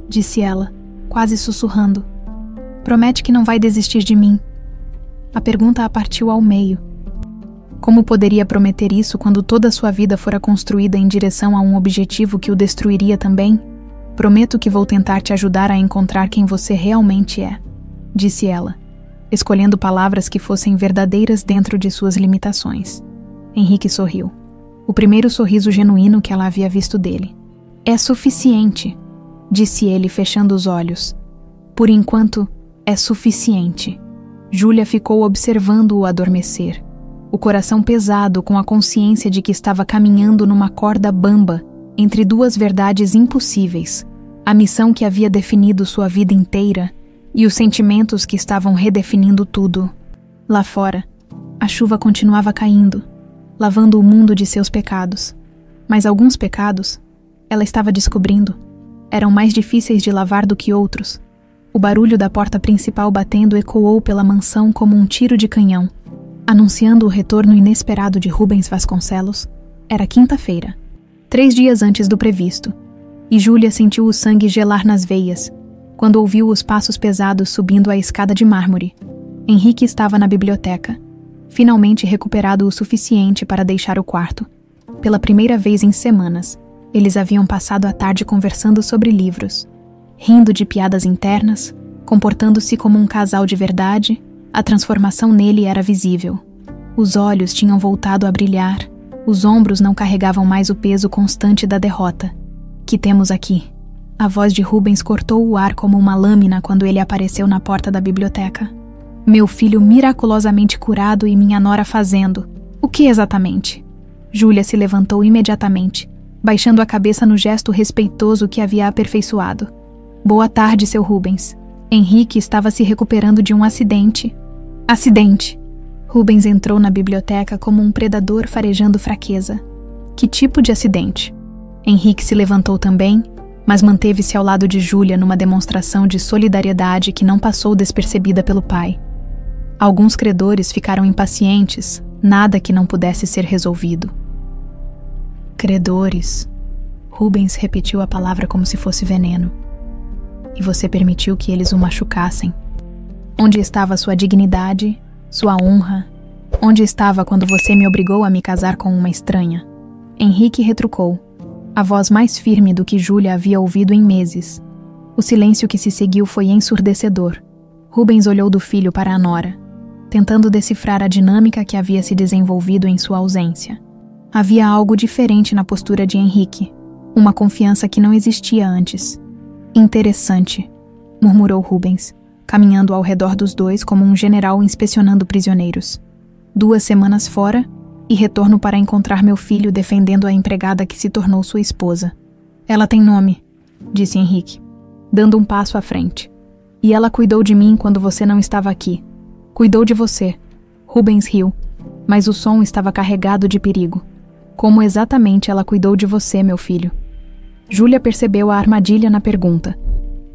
disse ela, quase sussurrando. Promete que não vai desistir de mim. A pergunta a partiu ao meio. Como poderia prometer isso quando toda a sua vida fora construída em direção a um objetivo que o destruiria também? Prometo que vou tentar te ajudar a encontrar quem você realmente é, disse ela, escolhendo palavras que fossem verdadeiras dentro de suas limitações. Henrique sorriu. O primeiro sorriso genuíno que ela havia visto dele. É suficiente, disse ele, fechando os olhos. Por enquanto, é suficiente. Júlia ficou observando-o adormecer. O coração pesado com a consciência de que estava caminhando numa corda bamba entre duas verdades impossíveis, a missão que havia definido sua vida inteira e os sentimentos que estavam redefinindo tudo. Lá fora, a chuva continuava caindo, lavando o mundo de seus pecados. Mas alguns pecados, ela estava descobrindo, eram mais difíceis de lavar do que outros. O barulho da porta principal batendo ecoou pela mansão como um tiro de canhão, anunciando o retorno inesperado de Rubens Vasconcelos. Era quinta-feira, 3 dias antes do previsto, e Júlia sentiu o sangue gelar nas veias, quando ouviu os passos pesados subindo a escada de mármore. Henrique estava na biblioteca, finalmente recuperado o suficiente para deixar o quarto. Pela primeira vez em semanas, eles haviam passado a tarde conversando sobre livros, rindo de piadas internas, comportando-se como um casal de verdade. A transformação nele era visível. Os olhos tinham voltado a brilhar, os ombros não carregavam mais o peso constante da derrota. Que temos aqui? A voz de Rubens cortou o ar como uma lâmina quando ele apareceu na porta da biblioteca. Meu filho miraculosamente curado e minha nora fazendo. O que exatamente? Júlia se levantou imediatamente, baixando a cabeça no gesto respeitoso que havia aperfeiçoado. Boa tarde, seu Rubens. Henrique estava se recuperando de um acidente. Acidente! Rubens entrou na biblioteca como um predador farejando fraqueza. Que tipo de acidente? Henrique se levantou também, mas manteve-se ao lado de Júlia numa demonstração de solidariedade que não passou despercebida pelo pai. Alguns credores ficaram impacientes, nada que não pudesse ser resolvido. Credores. Rubens repetiu a palavra como se fosse veneno. E você permitiu que eles o machucassem. Onde estava sua dignidade, sua honra? Onde estava quando você me obrigou a me casar com uma estranha? Henrique retrucou, a voz mais firme do que Júlia havia ouvido em meses. O silêncio que se seguiu foi ensurdecedor. Rubens olhou do filho para a nora, tentando decifrar a dinâmica que havia se desenvolvido em sua ausência. Havia algo diferente na postura de Henrique, uma confiança que não existia antes. Interessante, murmurou Rubens, caminhando ao redor dos dois como um general inspecionando prisioneiros. 2 semanas fora, e retorno para encontrar meu filho defendendo a empregada que se tornou sua esposa. Ela tem nome, disse Henrique, dando um passo à frente. E ela cuidou de mim quando você não estava aqui. Cuidou de você. Rubens riu, mas o som estava carregado de perigo. Como exatamente ela cuidou de você, meu filho? Júlia percebeu a armadilha na pergunta.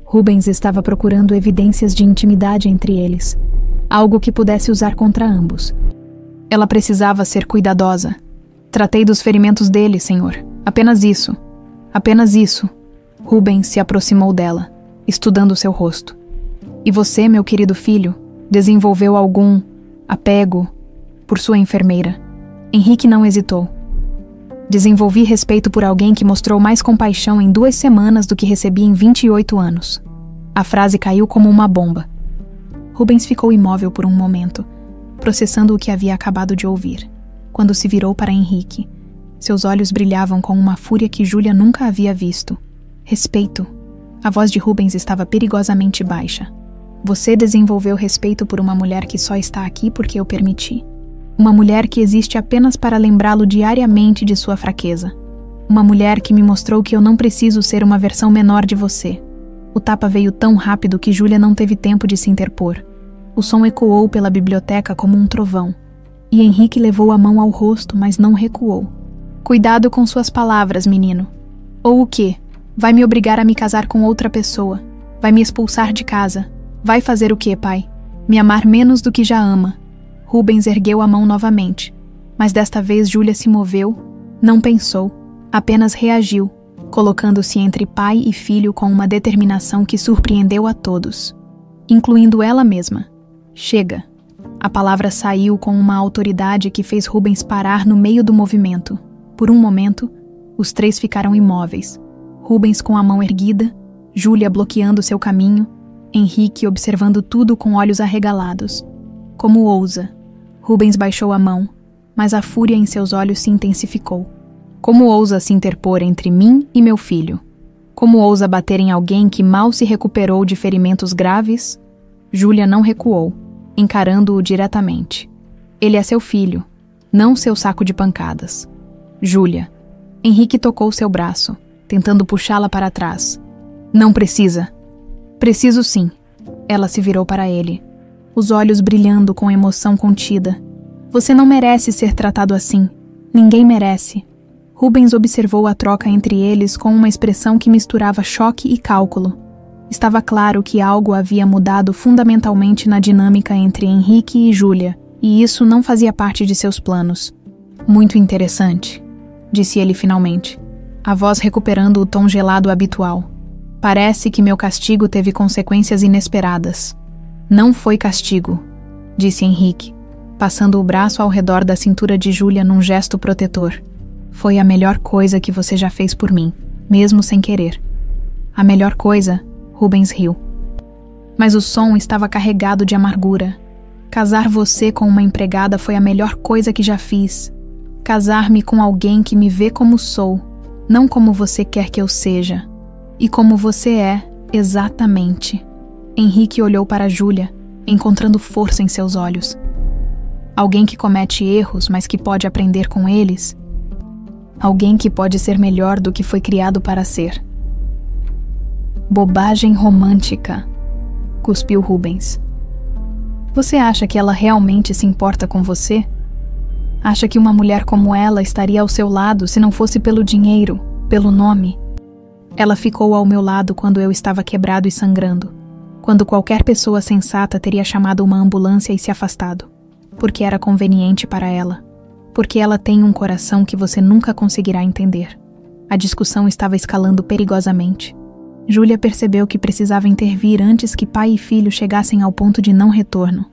Rubens estava procurando evidências de intimidade entre eles, algo que pudesse usar contra ambos. Ela precisava ser cuidadosa. Tratei dos ferimentos dele, senhor. Apenas isso. Apenas isso. Rubens se aproximou dela, estudando seu rosto. E você, meu querido filho, desenvolveu algum apego por sua enfermeira? Henrique não hesitou. Desenvolvi respeito por alguém que mostrou mais compaixão em 2 semanas do que recebi em 28 anos. A frase caiu como uma bomba. Rubens ficou imóvel por um momento, processando o que havia acabado de ouvir. Quando se virou para Henrique, seus olhos brilhavam com uma fúria que Júlia nunca havia visto. Respeito. A voz de Rubens estava perigosamente baixa. Você desenvolveu respeito por uma mulher que só está aqui porque eu permiti. Uma mulher que existe apenas para lembrá-lo diariamente de sua fraqueza. Uma mulher que me mostrou que eu não preciso ser uma versão menor de você. O tapa veio tão rápido que Júlia não teve tempo de se interpor. O som ecoou pela biblioteca como um trovão. E Henrique levou a mão ao rosto, mas não recuou. Cuidado com suas palavras, menino. Ou o quê? Vai me obrigar a me casar com outra pessoa. Vai me expulsar de casa. Vai fazer o quê, pai? Me amar menos do que já ama. Rubens ergueu a mão novamente, mas desta vez Júlia se moveu, não pensou, apenas reagiu, colocando-se entre pai e filho com uma determinação que surpreendeu a todos, incluindo ela mesma. Chega. A palavra saiu com uma autoridade que fez Rubens parar no meio do movimento. Por um momento, os 3 ficaram imóveis. Rubens com a mão erguida, Júlia bloqueando seu caminho, Henrique observando tudo com olhos arregalados. Como ousa? Rubens baixou a mão, mas a fúria em seus olhos se intensificou. Como ousa se interpor entre mim e meu filho? Como ousa bater em alguém que mal se recuperou de ferimentos graves? Júlia não recuou, encarando-o diretamente. Ele é seu filho, não seu saco de pancadas. Júlia. Henrique tocou seu braço, tentando puxá-la para trás. Não precisa. Preciso sim. Ela se virou para ele, os olhos brilhando com emoção contida. Você não merece ser tratado assim. Ninguém merece. Rubens observou a troca entre eles com uma expressão que misturava choque e cálculo. Estava claro que algo havia mudado fundamentalmente na dinâmica entre Henrique e Júlia, e isso não fazia parte de seus planos. Muito interessante, disse ele finalmente, a voz recuperando o tom gelado habitual. Parece que meu castigo teve consequências inesperadas. Não foi castigo, disse Henrique, passando o braço ao redor da cintura de Júlia num gesto protetor. Foi a melhor coisa que você já fez por mim, mesmo sem querer. A melhor coisa, Rubens riu. Mas o som estava carregado de amargura. Casar você com uma empregada foi a melhor coisa que já fiz. Casar-me com alguém que me vê como sou, não como você quer que eu seja. E como você é, exatamente. Henrique olhou para Júlia, encontrando força em seus olhos. Alguém que comete erros, mas que pode aprender com eles? Alguém que pode ser melhor do que foi criado para ser. Bobagem romântica, cuspiu Rubens. Você acha que ela realmente se importa com você? Acha que uma mulher como ela estaria ao seu lado se não fosse pelo dinheiro, pelo nome? Ela ficou ao meu lado quando eu estava quebrado e sangrando, quando qualquer pessoa sensata teria chamado uma ambulância e se afastado, porque era conveniente para ela, porque ela tem um coração que você nunca conseguirá entender. A discussão estava escalando perigosamente. Júlia percebeu que precisava intervir antes que pai e filho chegassem ao ponto de não retorno.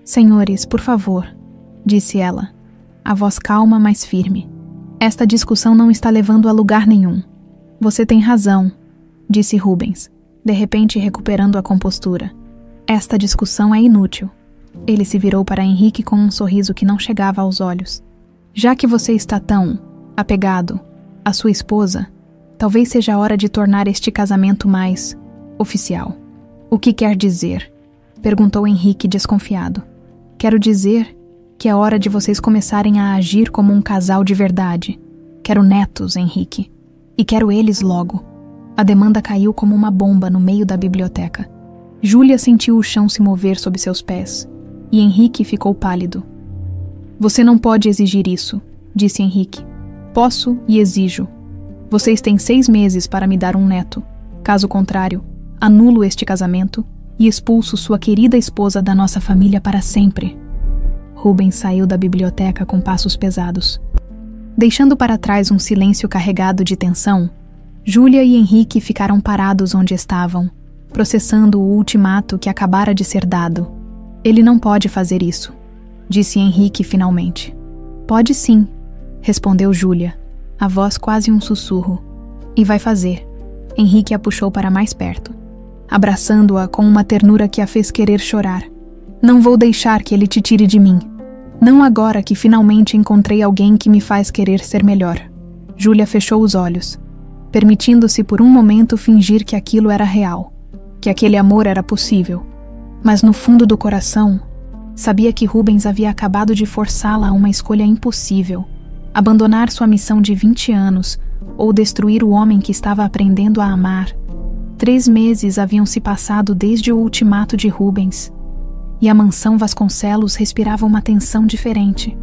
Senhores, por favor, disse ela, a voz calma, mas firme. Esta discussão não está levando a lugar nenhum. Você tem razão, disse Rubens, de repente recuperando a compostura. Esta discussão é inútil. Ele se virou para Henrique com um sorriso que não chegava aos olhos. Já que você está tão apegado à sua esposa, talvez seja a hora de tornar este casamento mais oficial. O que quer dizer? Perguntou Henrique desconfiado. Quero dizer que é hora de vocês começarem a agir como um casal de verdade. Quero netos, Henrique. E quero eles logo. A demanda caiu como uma bomba no meio da biblioteca. Júlia sentiu o chão se mover sob seus pés, e Henrique ficou pálido. Você não pode exigir isso, disse Henrique. Posso e exijo. Vocês têm 6 meses para me dar um neto. Caso contrário, anulo este casamento e expulso sua querida esposa da nossa família para sempre. Rubens saiu da biblioteca com passos pesados. Deixando para trás um silêncio carregado de tensão, Júlia e Henrique ficaram parados onde estavam, processando o ultimato que acabara de ser dado. Ele não pode fazer isso, disse Henrique finalmente. Pode sim, respondeu Júlia, a voz quase um sussurro. E vai fazer. Henrique a puxou para mais perto, abraçando-a com uma ternura que a fez querer chorar. Não vou deixar que ele te tire de mim. Não agora que finalmente encontrei alguém que me faz querer ser melhor. Júlia fechou os olhos, permitindo-se por um momento fingir que aquilo era real, que aquele amor era possível. Mas no fundo do coração, sabia que Rubens havia acabado de forçá-la a uma escolha impossível: abandonar sua missão de 20 anos ou destruir o homem que estava aprendendo a amar. 3 meses haviam se passado desde o ultimato de Rubens, e a mansão Vasconcelos respirava uma tensão diferente.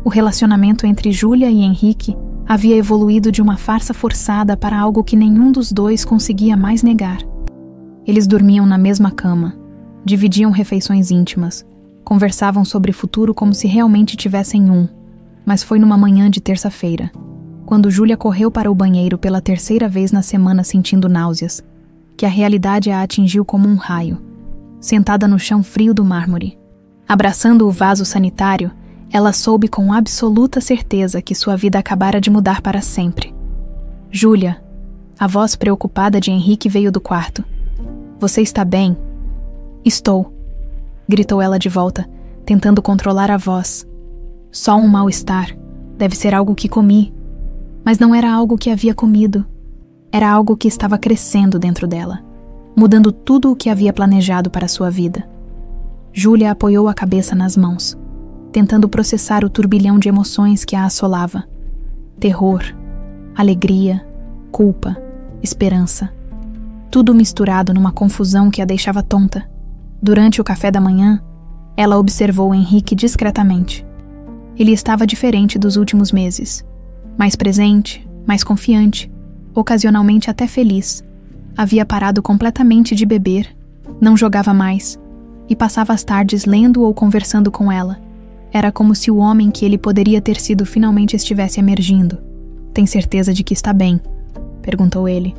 O relacionamento entre Júlia e Henrique havia evoluído de uma farsa forçada para algo que nenhum dos dois conseguia mais negar. Eles dormiam na mesma cama, dividiam refeições íntimas, conversavam sobre o futuro como se realmente tivessem um. Mas foi numa manhã de terça-feira, quando Júlia correu para o banheiro pela 3ª vez na semana sentindo náuseas, que a realidade a atingiu como um raio. Sentada no chão frio do mármore, abraçando o vaso sanitário, ela soube com absoluta certeza que sua vida acabara de mudar para sempre. Júlia, a voz preocupada de Henrique veio do quarto. Você está bem? Estou, gritou ela de volta, tentando controlar a voz. Só um mal-estar. Deve ser algo que comi. Mas não era algo que havia comido. Era algo que estava crescendo dentro dela, mudando tudo o que havia planejado para sua vida. Júlia apoiou a cabeça nas mãos, tentando processar o turbilhão de emoções que a assolava. Terror, alegria, culpa, esperança. Tudo misturado numa confusão que a deixava tonta. Durante o café da manhã, ela observou Henrique discretamente. Ele estava diferente dos últimos meses. Mais presente, mais confiante, ocasionalmente até feliz. Havia parado completamente de beber, não jogava mais, e passava as tardes lendo ou conversando com ela. Era como se o homem que ele poderia ter sido finalmente estivesse emergindo. Tem certeza de que está bem? Perguntou ele,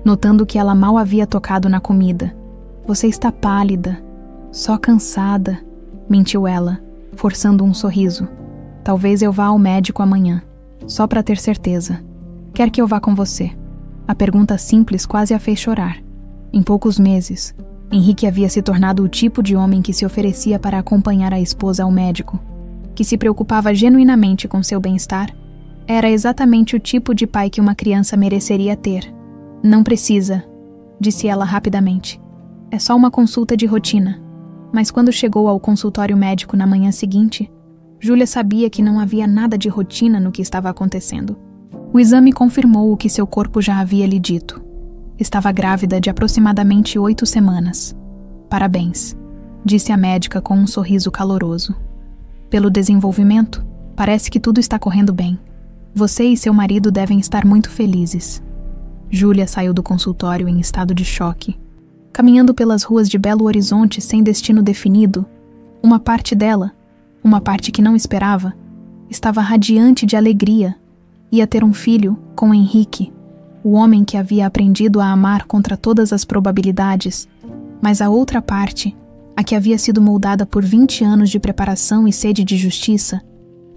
notando que ela mal havia tocado na comida. Você está pálida, só cansada, mentiu ela, forçando um sorriso. Talvez eu vá ao médico amanhã, só para ter certeza. Quer que eu vá com você? A pergunta simples quase a fez chorar. Em poucos meses, Henrique havia se tornado o tipo de homem que se oferecia para acompanhar a esposa ao médico, que se preocupava genuinamente com seu bem-estar. Era exatamente o tipo de pai que uma criança mereceria ter. Não precisa, disse ela rapidamente. É só uma consulta de rotina. Mas quando chegou ao consultório médico na manhã seguinte, Júlia sabia que não havia nada de rotina no que estava acontecendo. O exame confirmou o que seu corpo já havia lhe dito. Estava grávida de aproximadamente 8 semanas. Parabéns, disse a médica com um sorriso caloroso. Pelo desenvolvimento, parece que tudo está correndo bem. Você e seu marido devem estar muito felizes. Júlia saiu do consultório em estado de choque. Caminhando pelas ruas de Belo Horizonte sem destino definido, uma parte dela, uma parte que não esperava, estava radiante de alegria. Ia ter um filho com Henrique, o homem que havia aprendido a amar contra todas as probabilidades, mas a outra parte, a que havia sido moldada por 20 anos de preparação e sede de justiça,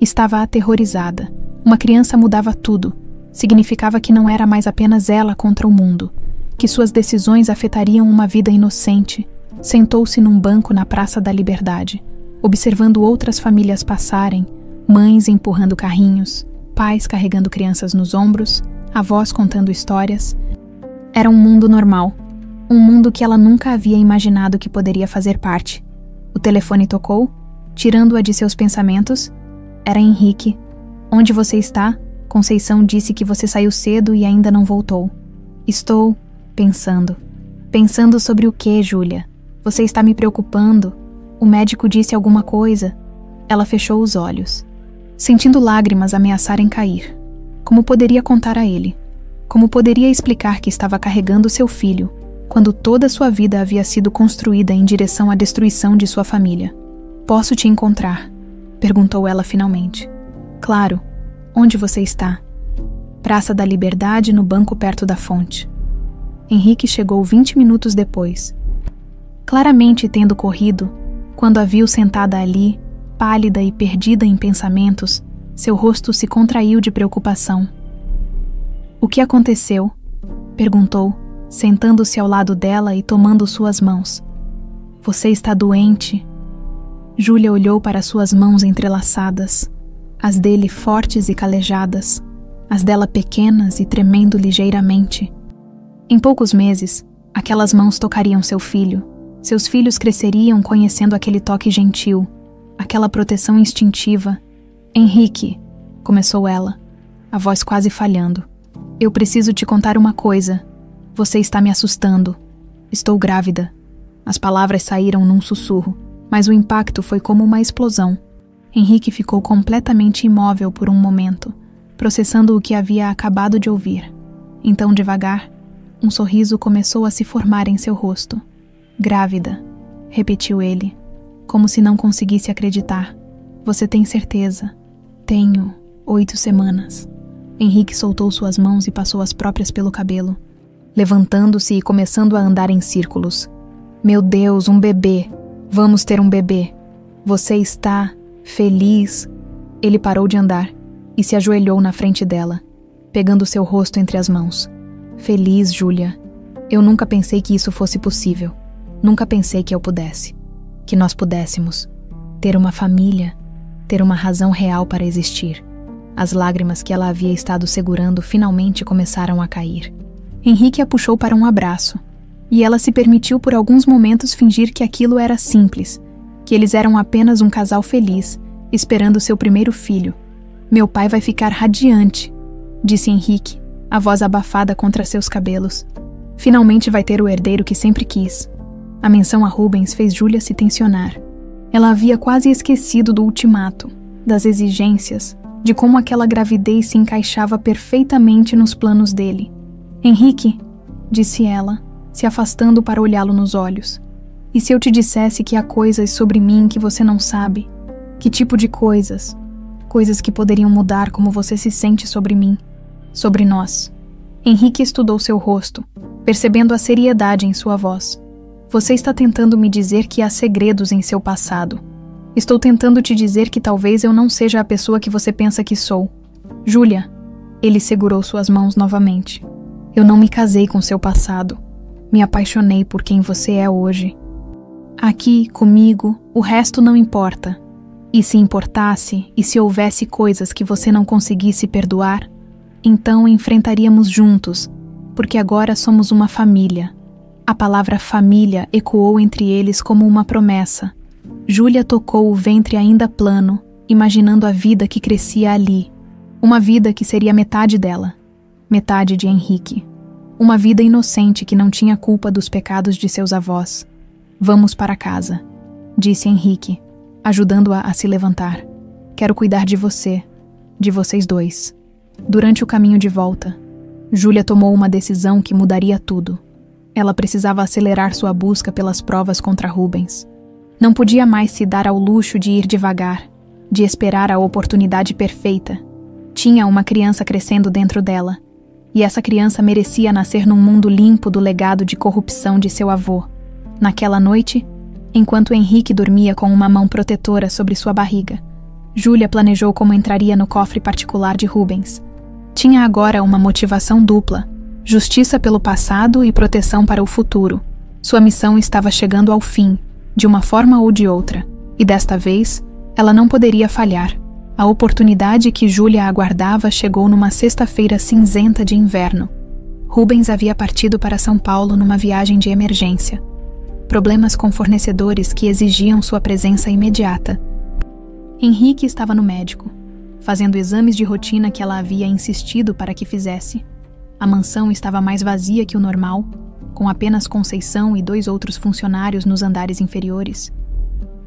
estava aterrorizada. Uma criança mudava tudo. Significava que não era mais apenas ela contra o mundo, que suas decisões afetariam uma vida inocente. Sentou-se num banco na Praça da Liberdade, observando outras famílias passarem, mães empurrando carrinhos, pais carregando crianças nos ombros, avós contando histórias. Era um mundo normal, um mundo que ela nunca havia imaginado que poderia fazer parte. O telefone tocou, tirando-a de seus pensamentos. Era Henrique. Onde você está? Conceição disse que você saiu cedo e ainda não voltou. Estou pensando. Pensando sobre o quê, Júlia? Você está me preocupando? O médico disse alguma coisa? Ela fechou os olhos, sentindo lágrimas ameaçarem cair. Como poderia contar a ele? Como poderia explicar que estava carregando seu filho, quando toda sua vida havia sido construída em direção à destruição de sua família? Posso te encontrar? Perguntou ela finalmente. Claro. Onde você está? Praça da Liberdade, no banco perto da fonte. Henrique chegou 20 minutos depois. Claramente tendo corrido, quando a viu sentada ali, pálida e perdida em pensamentos, seu rosto se contraiu de preocupação. O que aconteceu? Perguntou, sentando-se ao lado dela e tomando suas mãos. Você está doente? Júlia olhou para suas mãos entrelaçadas, as dele fortes e calejadas, as dela pequenas e tremendo ligeiramente. Em poucos meses, aquelas mãos tocariam seu filho. Seus filhos cresceriam conhecendo aquele toque gentil, aquela proteção instintiva. Henrique, começou ela, a voz quase falhando. Eu preciso te contar uma coisa. Você está me assustando. Estou grávida. As palavras saíram num sussurro, mas o impacto foi como uma explosão. Henrique ficou completamente imóvel por um momento, processando o que havia acabado de ouvir. Então, devagar, um sorriso começou a se formar em seu rosto. Grávida, repetiu ele, como se não conseguisse acreditar. Você tem certeza? Tenho 8 semanas. Henrique soltou suas mãos e passou as próprias pelo cabelo, levantando-se e começando a andar em círculos. Meu Deus, um bebê! Vamos ter um bebê! Você está feliz? Ele parou de andar e se ajoelhou na frente dela, pegando seu rosto entre as mãos. Feliz, Júlia. Eu nunca pensei que isso fosse possível. Nunca pensei que eu pudesse. Que nós pudéssemos ter uma família, ter uma razão real para existir. As lágrimas que ela havia estado segurando finalmente começaram a cair. Henrique a puxou para um abraço, e ela se permitiu por alguns momentos fingir que aquilo era simples, que eles eram apenas um casal feliz, esperando seu primeiro filho. Meu pai vai ficar radiante, disse Henrique, a voz abafada contra seus cabelos. Finalmente vai ter o herdeiro que sempre quis. A menção a Rubens fez Júlia se tensionar. Ela havia quase esquecido do ultimato, das exigências, de como aquela gravidez se encaixava perfeitamente nos planos dele. Henrique, disse ela, se afastando para olhá-lo nos olhos. E se eu te dissesse que há coisas sobre mim que você não sabe? Que tipo de coisas? Coisas que poderiam mudar como você se sente sobre mim, sobre nós. Henrique estudou seu rosto, percebendo a seriedade em sua voz. Você está tentando me dizer que há segredos em seu passado. Estou tentando te dizer que talvez eu não seja a pessoa que você pensa que sou. Júlia, ele segurou suas mãos novamente. Eu não me casei com seu passado. Me apaixonei por quem você é hoje. Aqui, comigo, o resto não importa. E se importasse, e se houvesse coisas que você não conseguisse perdoar, então enfrentaríamos juntos, porque agora somos uma família. A palavra família ecoou entre eles como uma promessa. Júlia tocou o ventre ainda plano, imaginando a vida que crescia ali. Uma vida que seria metade dela, metade de Henrique. Uma vida inocente que não tinha culpa dos pecados de seus avós. Vamos para casa, disse Henrique, ajudando-a a se levantar. Quero cuidar de você, de vocês dois. Durante o caminho de volta, Júlia tomou uma decisão que mudaria tudo. Ela precisava acelerar sua busca pelas provas contra Rubens. Não podia mais se dar ao luxo de ir devagar, de esperar a oportunidade perfeita. Tinha uma criança crescendo dentro dela, e essa criança merecia nascer num mundo limpo do legado de corrupção de seu avô. Naquela noite, enquanto Henrique dormia com uma mão protetora sobre sua barriga, Júlia planejou como entraria no cofre particular de Rubens. Tinha agora uma motivação dupla: justiça pelo passado e proteção para o futuro. Sua missão estava chegando ao fim, de uma forma ou de outra, e desta vez, ela não poderia falhar. A oportunidade que Júlia aguardava chegou numa sexta-feira cinzenta de inverno. Rubens havia partido para São Paulo numa viagem de emergência. Problemas com fornecedores que exigiam sua presença imediata. Henrique estava no médico, fazendo exames de rotina que ela havia insistido para que fizesse. A mansão estava mais vazia que o normal, com apenas Conceição e 2 outros funcionários nos andares inferiores.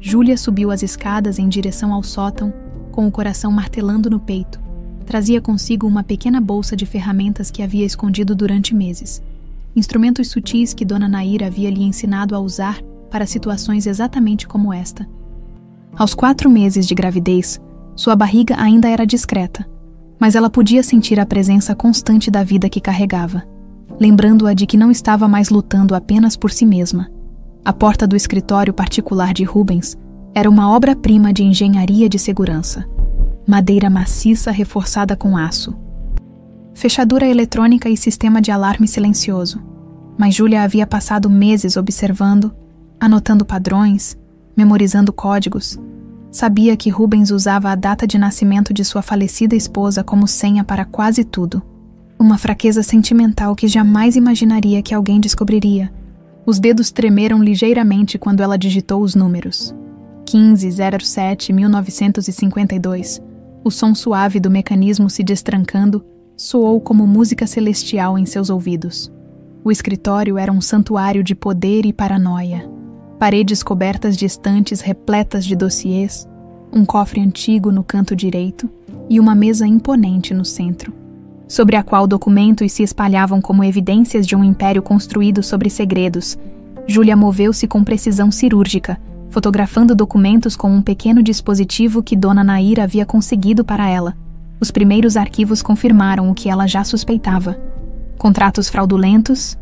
Júlia subiu as escadas em direção ao sótão, com o coração martelando no peito. Trazia consigo uma pequena bolsa de ferramentas que havia escondido durante meses. Instrumentos sutis que Dona Nair havia lhe ensinado a usar para situações exatamente como esta. Aos 4 meses de gravidez, sua barriga ainda era discreta, mas ela podia sentir a presença constante da vida que carregava, lembrando-a de que não estava mais lutando apenas por si mesma. A porta do escritório particular de Rubens era uma obra-prima de engenharia de segurança. Madeira maciça reforçada com aço. Fechadura eletrônica e sistema de alarme silencioso. Mas Júlia havia passado meses observando, anotando padrões, memorizando códigos. Sabia que Rubens usava a data de nascimento de sua falecida esposa como senha para quase tudo. Uma fraqueza sentimental que jamais imaginaria que alguém descobriria. Os dedos tremeram ligeiramente quando ela digitou os números. 1507-1952. O som suave do mecanismo se destrancando soou como música celestial em seus ouvidos. O escritório era um santuário de poder e paranoia. Paredes cobertas de estantes repletas de dossiês, um cofre antigo no canto direito e uma mesa imponente no centro, sobre a qual documentos se espalhavam como evidências de um império construído sobre segredos. Júlia moveu-se com precisão cirúrgica, fotografando documentos com um pequeno dispositivo que Dona Nair havia conseguido para ela. Os primeiros arquivos confirmaram o que ela já suspeitava. Contratos fraudulentos,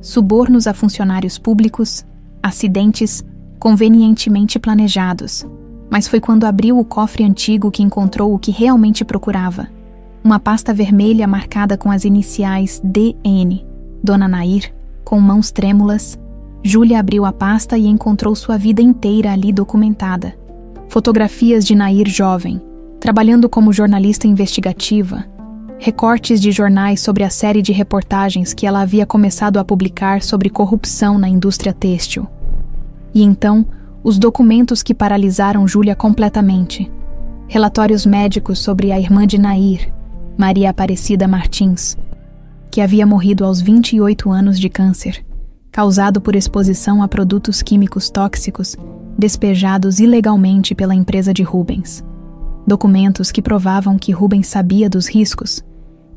subornos a funcionários públicos, acidentes convenientemente planejados. Mas foi quando abriu o cofre antigo que encontrou o que realmente procurava. Uma pasta vermelha marcada com as iniciais DN. Dona Nair, com mãos trêmulas, Júlia abriu a pasta e encontrou sua vida inteira ali documentada. Fotografias de Nair jovem, trabalhando como jornalista investigativa, recortes de jornais sobre a série de reportagens que ela havia começado a publicar sobre corrupção na indústria têxtil. E então, os documentos que paralisaram Júlia completamente. Relatórios médicos sobre a irmã de Nair, Maria Aparecida Martins, que havia morrido aos 28 anos de câncer, causado por exposição a produtos químicos tóxicos despejados ilegalmente pela empresa de Rubens. Documentos que provavam que Rubens sabia dos riscos,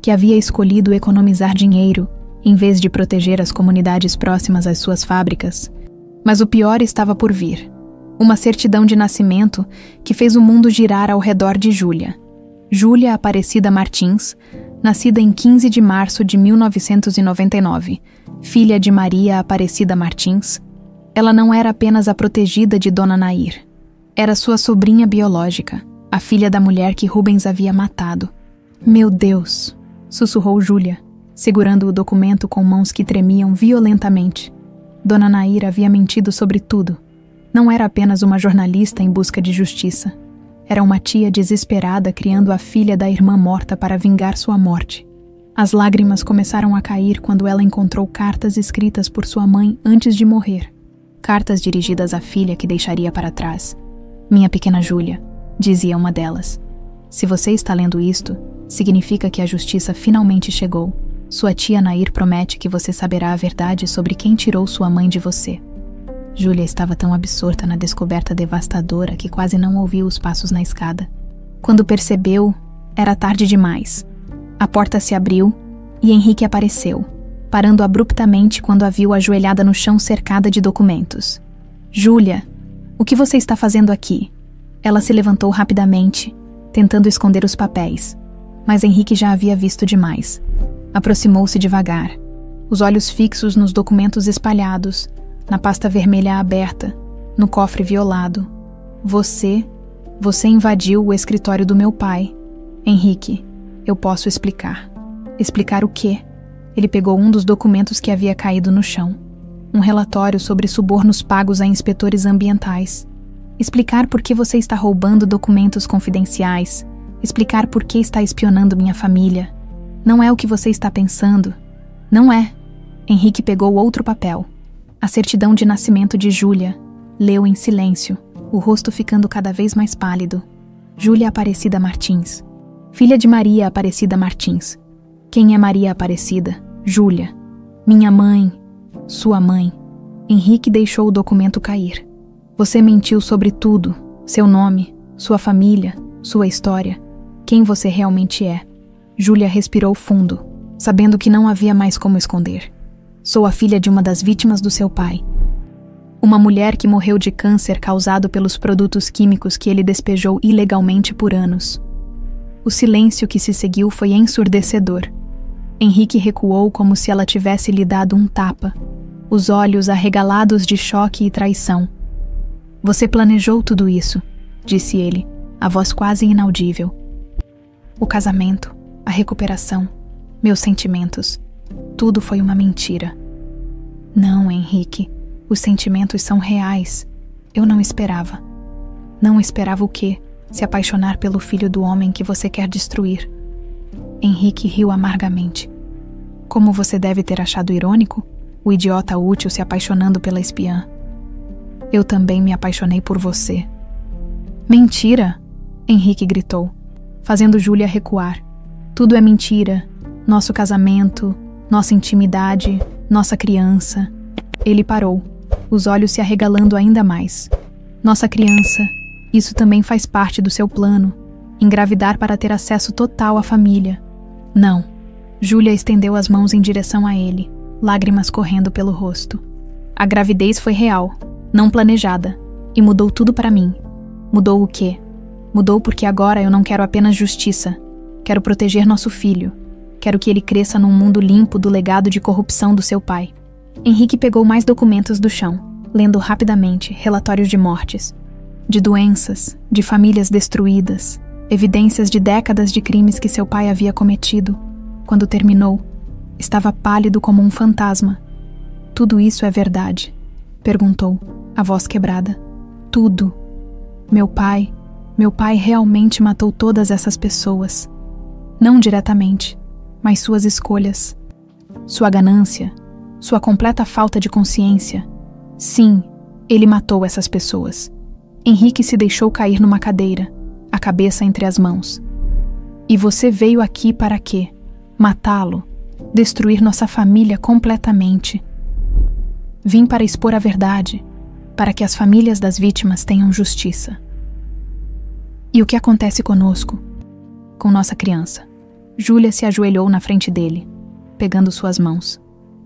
que havia escolhido economizar dinheiro em vez de proteger as comunidades próximas às suas fábricas. Mas o pior estava por vir. Uma certidão de nascimento que fez o mundo girar ao redor de Júlia. Júlia Aparecida Martins, nascida em 15 de março de 1999, filha de Maria Aparecida Martins. Ela não era apenas a protegida de Dona Nair. Era sua sobrinha biológica, a filha da mulher que Rubens havia matado. Meu Deus! Sussurrou Júlia, segurando o documento com mãos que tremiam violentamente. Dona Nair havia mentido sobre tudo. Não era apenas uma jornalista em busca de justiça. Era uma tia desesperada criando a filha da irmã morta para vingar sua morte. As lágrimas começaram a cair quando ela encontrou cartas escritas por sua mãe antes de morrer. Cartas dirigidas à filha que deixaria para trás. Minha pequena Júlia, dizia uma delas. Se você está lendo isto, Significa que a justiça finalmente chegou. Sua tia Nair promete que você saberá a verdade sobre quem tirou sua mãe de você. Júlia estava tão absorta na descoberta devastadora que quase não ouviu os passos na escada. Quando percebeu, era tarde demais. A porta se abriu e Henrique apareceu, parando abruptamente quando a viu ajoelhada no chão cercada de documentos. Júlia, o que você está fazendo aqui? Ela se levantou rapidamente, tentando esconder os papéis, mas Henrique já havia visto demais. Aproximou-se devagar, os olhos fixos nos documentos espalhados, na pasta vermelha aberta, no cofre violado. Você invadiu o escritório do meu pai. Henrique, eu posso explicar. Explicar o quê? Ele pegou um dos documentos que havia caído no chão. Um relatório sobre subornos pagos a inspetores ambientais. Explicar por que você está roubando documentos confidenciais. Explicar por que está espionando minha família. Não é o que você está pensando. Não é. Henrique pegou outro papel. A certidão de nascimento de Júlia. Leu em silêncio, o rosto ficando cada vez mais pálido. Júlia Aparecida Martins. Filha de Maria Aparecida Martins. Quem é Maria Aparecida? Júlia. Minha mãe. Sua mãe. Henrique deixou o documento cair. Você mentiu sobre tudo. Seu nome, sua família, sua história. Quem você realmente é. Júlia respirou fundo, sabendo que não havia mais como esconder. Sou a filha de uma das vítimas do seu pai. Uma mulher que morreu de câncer causado pelos produtos químicos que ele despejou ilegalmente por anos. O silêncio que se seguiu foi ensurdecedor. Henrique recuou como se ela tivesse lhe dado um tapa, os olhos arregalados de choque e traição. Você planejou tudo isso, disse ele, a voz quase inaudível. O casamento, a recuperação, meus sentimentos, tudo foi uma mentira. Não, Henrique, os sentimentos são reais. Eu não esperava. Não esperava o quê? Se apaixonar pelo filho do homem que você quer destruir. Henrique riu amargamente. Como você deve ter achado irônico, o idiota útil se apaixonando pela espiã. Eu também me apaixonei por você. Mentira! Henrique gritou, fazendo Júlia recuar. Tudo é mentira. Nosso casamento, nossa intimidade, nossa criança. Ele parou, os olhos se arregalando ainda mais. Nossa criança, isso também faz parte do seu plano. Engravidar para ter acesso total à família. Não. Júlia estendeu as mãos em direção a ele, lágrimas correndo pelo rosto. A gravidez foi real, não planejada, e mudou tudo para mim. Mudou o quê? Mudou porque agora eu não quero apenas justiça. Quero proteger nosso filho. Quero que ele cresça num mundo limpo do legado de corrupção do seu pai. Henrique pegou mais documentos do chão, lendo rapidamente relatórios de mortes, de doenças, de famílias destruídas, evidências de décadas de crimes que seu pai havia cometido. Quando terminou, estava pálido como um fantasma. Tudo isso é verdade? Perguntou, a voz quebrada. Tudo. Meu pai realmente matou todas essas pessoas. Não diretamente, mas suas escolhas, sua ganância, sua completa falta de consciência. Sim, ele matou essas pessoas. Henrique se deixou cair numa cadeira, a cabeça entre as mãos. E você veio aqui para quê? Matá-lo, destruir nossa família completamente. Vim para expor a verdade, para que as famílias das vítimas tenham justiça. E o que acontece conosco? Com nossa criança. Júlia se ajoelhou na frente dele, pegando suas mãos.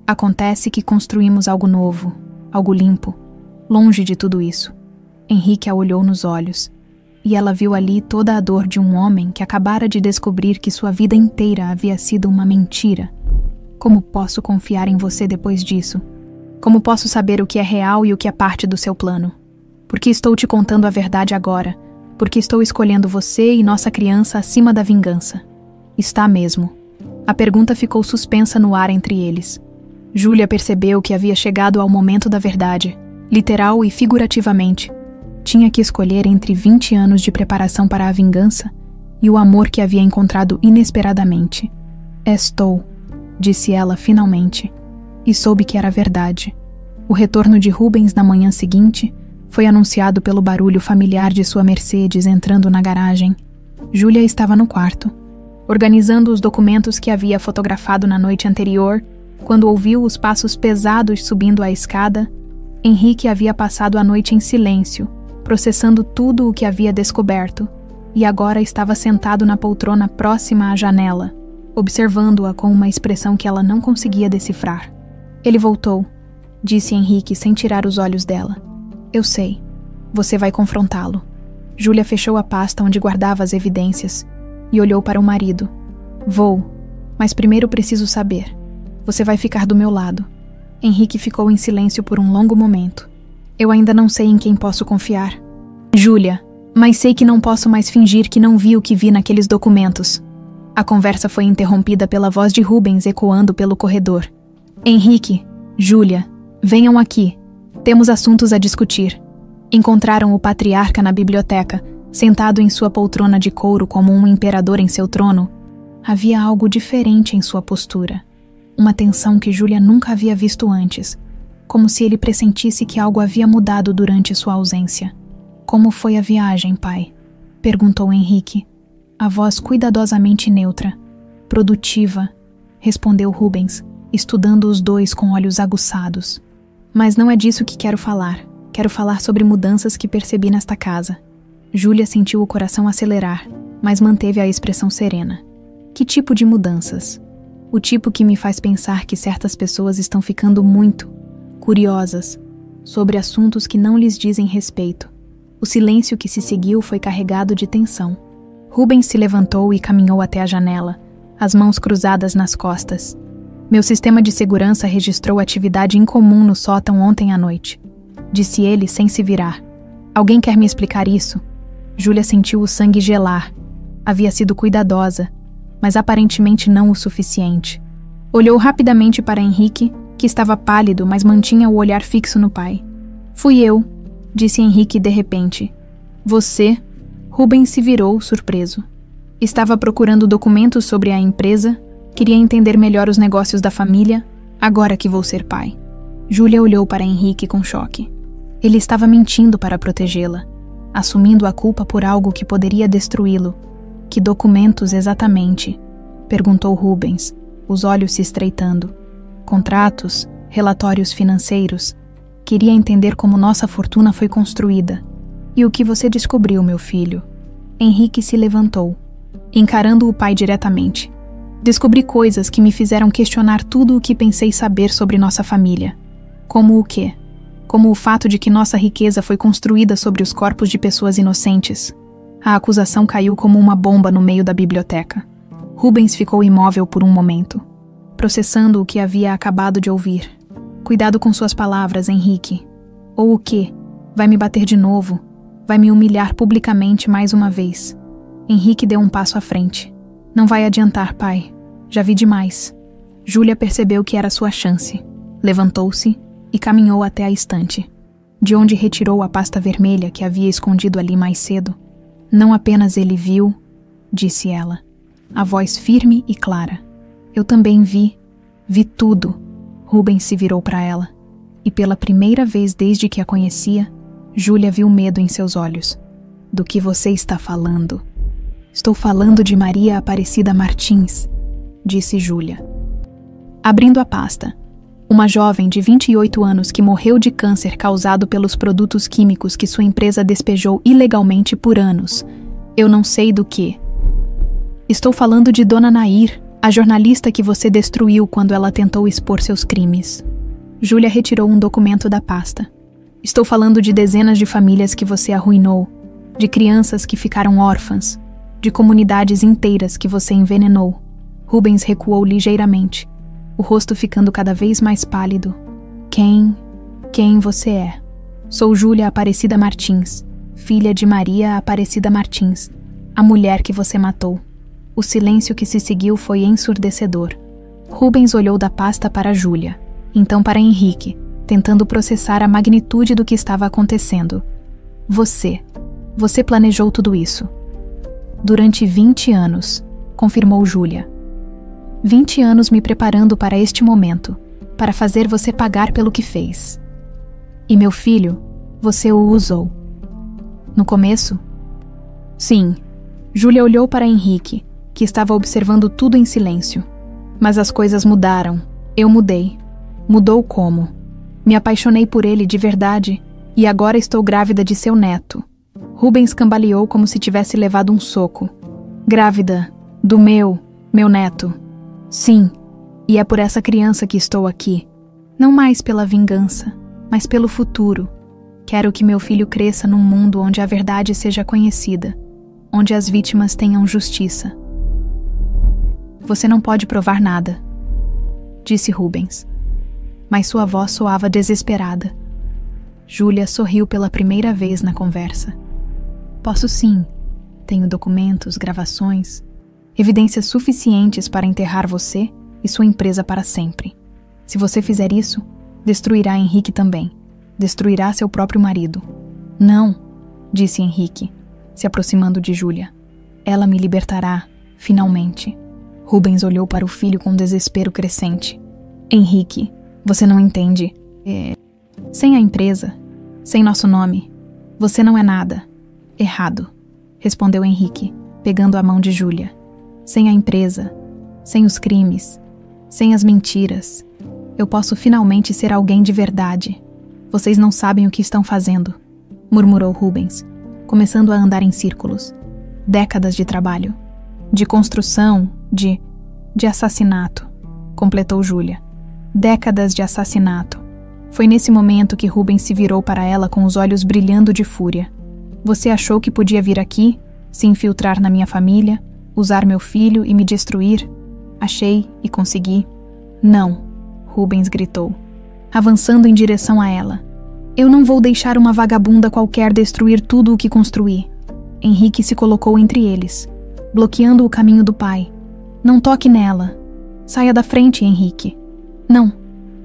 Acontece que construímos algo novo, algo limpo, longe de tudo isso. Henrique a olhou nos olhos, e ela viu ali toda a dor de um homem que acabara de descobrir que sua vida inteira havia sido uma mentira. Como posso confiar em você depois disso? Como posso saber o que é real e o que é parte do seu plano? Porque estou te contando a verdade agora, porque estou escolhendo você e nossa criança acima da vingança. Está mesmo. A pergunta ficou suspensa no ar entre eles. Júlia percebeu que havia chegado ao momento da verdade, literal e figurativamente. Tinha que escolher entre 20 anos de preparação para a vingança e o amor que havia encontrado inesperadamente. Estou, disse ela finalmente, e soube que era verdade. O retorno de Rubens na manhã seguinte foi anunciado pelo barulho familiar de sua Mercedes entrando na garagem. Júlia estava no quarto. organizando os documentos que havia fotografado na noite anterior. Quando ouviu os passos pesados subindo a escada, Henrique havia passado a noite em silêncio, processando tudo o que havia descoberto, e agora estava sentado na poltrona próxima à janela, observando-a com uma expressão que ela não conseguia decifrar. Ele voltou, disse Henrique sem tirar os olhos dela. Eu sei. Você vai confrontá-lo. Júlia fechou a pasta onde guardava as evidências e olhou para o marido. Vou, mas primeiro preciso saber. Você vai ficar do meu lado. Henrique ficou em silêncio por um longo momento. Eu ainda não sei em quem posso confiar. Júlia, mas sei que não posso mais fingir que não vi o que vi naqueles documentos. A conversa foi interrompida pela voz de Rubens ecoando pelo corredor. Henrique, Júlia, venham aqui. Temos assuntos a discutir. Encontraram o patriarca na biblioteca, sentado em sua poltrona de couro como um imperador em seu trono. Havia algo diferente em sua postura. Uma tensão que Júlia nunca havia visto antes, como se ele pressentisse que algo havia mudado durante sua ausência. Como foi a viagem, pai? Perguntou Henrique, a voz cuidadosamente neutra. Produtiva, respondeu Rubens, estudando os dois com olhos aguçados. Mas não é disso que quero falar. Quero falar sobre mudanças que percebi nesta casa. Júlia sentiu o coração acelerar, mas manteve a expressão serena. Que tipo de mudanças? O tipo que me faz pensar que certas pessoas estão ficando muito curiosas sobre assuntos que não lhes dizem respeito. O silêncio que se seguiu foi carregado de tensão. Rubens se levantou e caminhou até a janela, as mãos cruzadas nas costas. Meu sistema de segurança registrou atividade incomum no sótão ontem à noite, disse ele sem se virar. Alguém quer me explicar isso? Júlia sentiu o sangue gelar. Havia sido cuidadosa, mas aparentemente não o suficiente. Olhou rapidamente para Henrique, que estava pálido, mas mantinha o olhar fixo no pai. Fui eu, disse Henrique de repente. Você? Rubens se virou, surpreso. Estava procurando documentos sobre a empresa, queria entender melhor os negócios da família, agora que vou ser pai. Júlia olhou para Henrique com choque. Ele estava mentindo para protegê-la, assumindo a culpa por algo que poderia destruí-lo. Que documentos exatamente? Perguntou Rubens, os olhos se estreitando. Contratos, relatórios financeiros. Queria entender como nossa fortuna foi construída. E o que você descobriu, meu filho? Henrique se levantou, encarando o pai diretamente. Descobri coisas que me fizeram questionar tudo o que pensei saber sobre nossa família. Como o quê? Como o fato de que nossa riqueza foi construída sobre os corpos de pessoas inocentes. A acusação caiu como uma bomba no meio da biblioteca. Rubens ficou imóvel por um momento, processando o que havia acabado de ouvir. Cuidado com suas palavras, Henrique. Ou o quê? Vai me bater de novo? Vai me humilhar publicamente mais uma vez? Henrique deu um passo à frente. Não vai adiantar, pai. Já vi demais. Júlia percebeu que era sua chance. Levantou-se e caminhou até a estante, de onde retirou a pasta vermelha que havia escondido ali mais cedo. Não apenas ele viu, disse ela, a voz firme e clara. Eu também vi tudo. Rubens se virou para ela, e pela primeira vez desde que a conhecia, Júlia viu medo em seus olhos. Do que você está falando? Estou falando de Maria Aparecida Martins, disse Júlia. Abrindo a pasta, uma jovem de 28 anos que morreu de câncer causado pelos produtos químicos que sua empresa despejou ilegalmente por anos. Eu não sei do que. Estou falando de Dona Nair, a jornalista que você destruiu quando ela tentou expor seus crimes. Júlia retirou um documento da pasta. Estou falando de dezenas de famílias que você arruinou, de crianças que ficaram órfãs, de comunidades inteiras que você envenenou. Rubens recuou ligeiramente, o rosto ficando cada vez mais pálido. Quem você é? Sou Júlia Aparecida Martins, filha de Maria Aparecida Martins, a mulher que você matou. O silêncio que se seguiu foi ensurdecedor. Rubens olhou da pasta para Júlia, então para Henrique, tentando processar a magnitude do que estava acontecendo. Você planejou tudo isso. Durante 20 anos, confirmou Júlia. 20 anos me preparando para este momento, para fazer você pagar pelo que fez. E meu filho, você o usou. No começo? Sim. Júlia olhou para Henrique, que estava observando tudo em silêncio. Mas as coisas mudaram. Eu mudei. Mudou como? Me apaixonei por ele de verdade e agora estou grávida de seu neto. Rubens cambaleou como se tivesse levado um soco. Grávida do meu neto. Sim, e é por essa criança que estou aqui. Não mais pela vingança, mas pelo futuro. Quero que meu filho cresça num mundo onde a verdade seja conhecida, onde as vítimas tenham justiça. Você não pode provar nada, disse Rubens, mas sua voz soava desesperada. Júlia sorriu pela primeira vez na conversa. Posso sim. Tenho documentos, gravações, evidências suficientes para enterrar você e sua empresa para sempre. Se você fizer isso, destruirá Henrique também. Destruirá seu próprio marido. Não, disse Henrique, se aproximando de Júlia. Ela me libertará, finalmente. Rubens olhou para o filho com desespero crescente. Henrique, você não entende. Sem a empresa, sem nosso nome, você não é nada. Errado, respondeu Henrique, pegando a mão de Júlia. Sem a empresa, sem os crimes, sem as mentiras, eu posso finalmente ser alguém de verdade. Vocês não sabem o que estão fazendo, murmurou Rubens, começando a andar em círculos. Décadas de trabalho, de construção, de assassinato, completou Júlia. Décadas de assassinato. Foi nesse momento que Rubens se virou para ela com os olhos brilhando de fúria. Você achou que podia vir aqui, se infiltrar na minha família, usar meu filho e me destruir? Achei e consegui. Não, Rubens gritou, avançando em direção a ela. Eu não vou deixar uma vagabunda qualquer destruir tudo o que construí. Henrique se colocou entre eles, bloqueando o caminho do pai. Não toque nela. Saia da frente, Henrique. Não.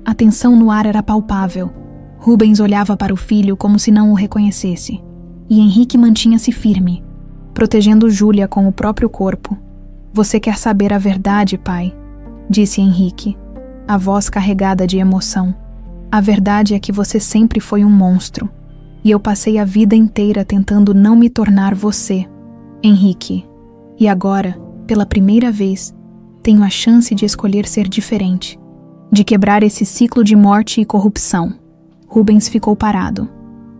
A tensão no ar era palpável. Rubens olhava para o filho como se não o reconhecesse. E Henrique mantinha-se firme, protegendo Júlia com o próprio corpo. Você quer saber a verdade, pai? Disse Henrique, a voz carregada de emoção. A verdade é que você sempre foi um monstro. E eu passei a vida inteira tentando não me tornar você, Henrique. E agora, pela primeira vez, tenho a chance de escolher ser diferente. De quebrar esse ciclo de morte e corrupção. Rubens ficou parado,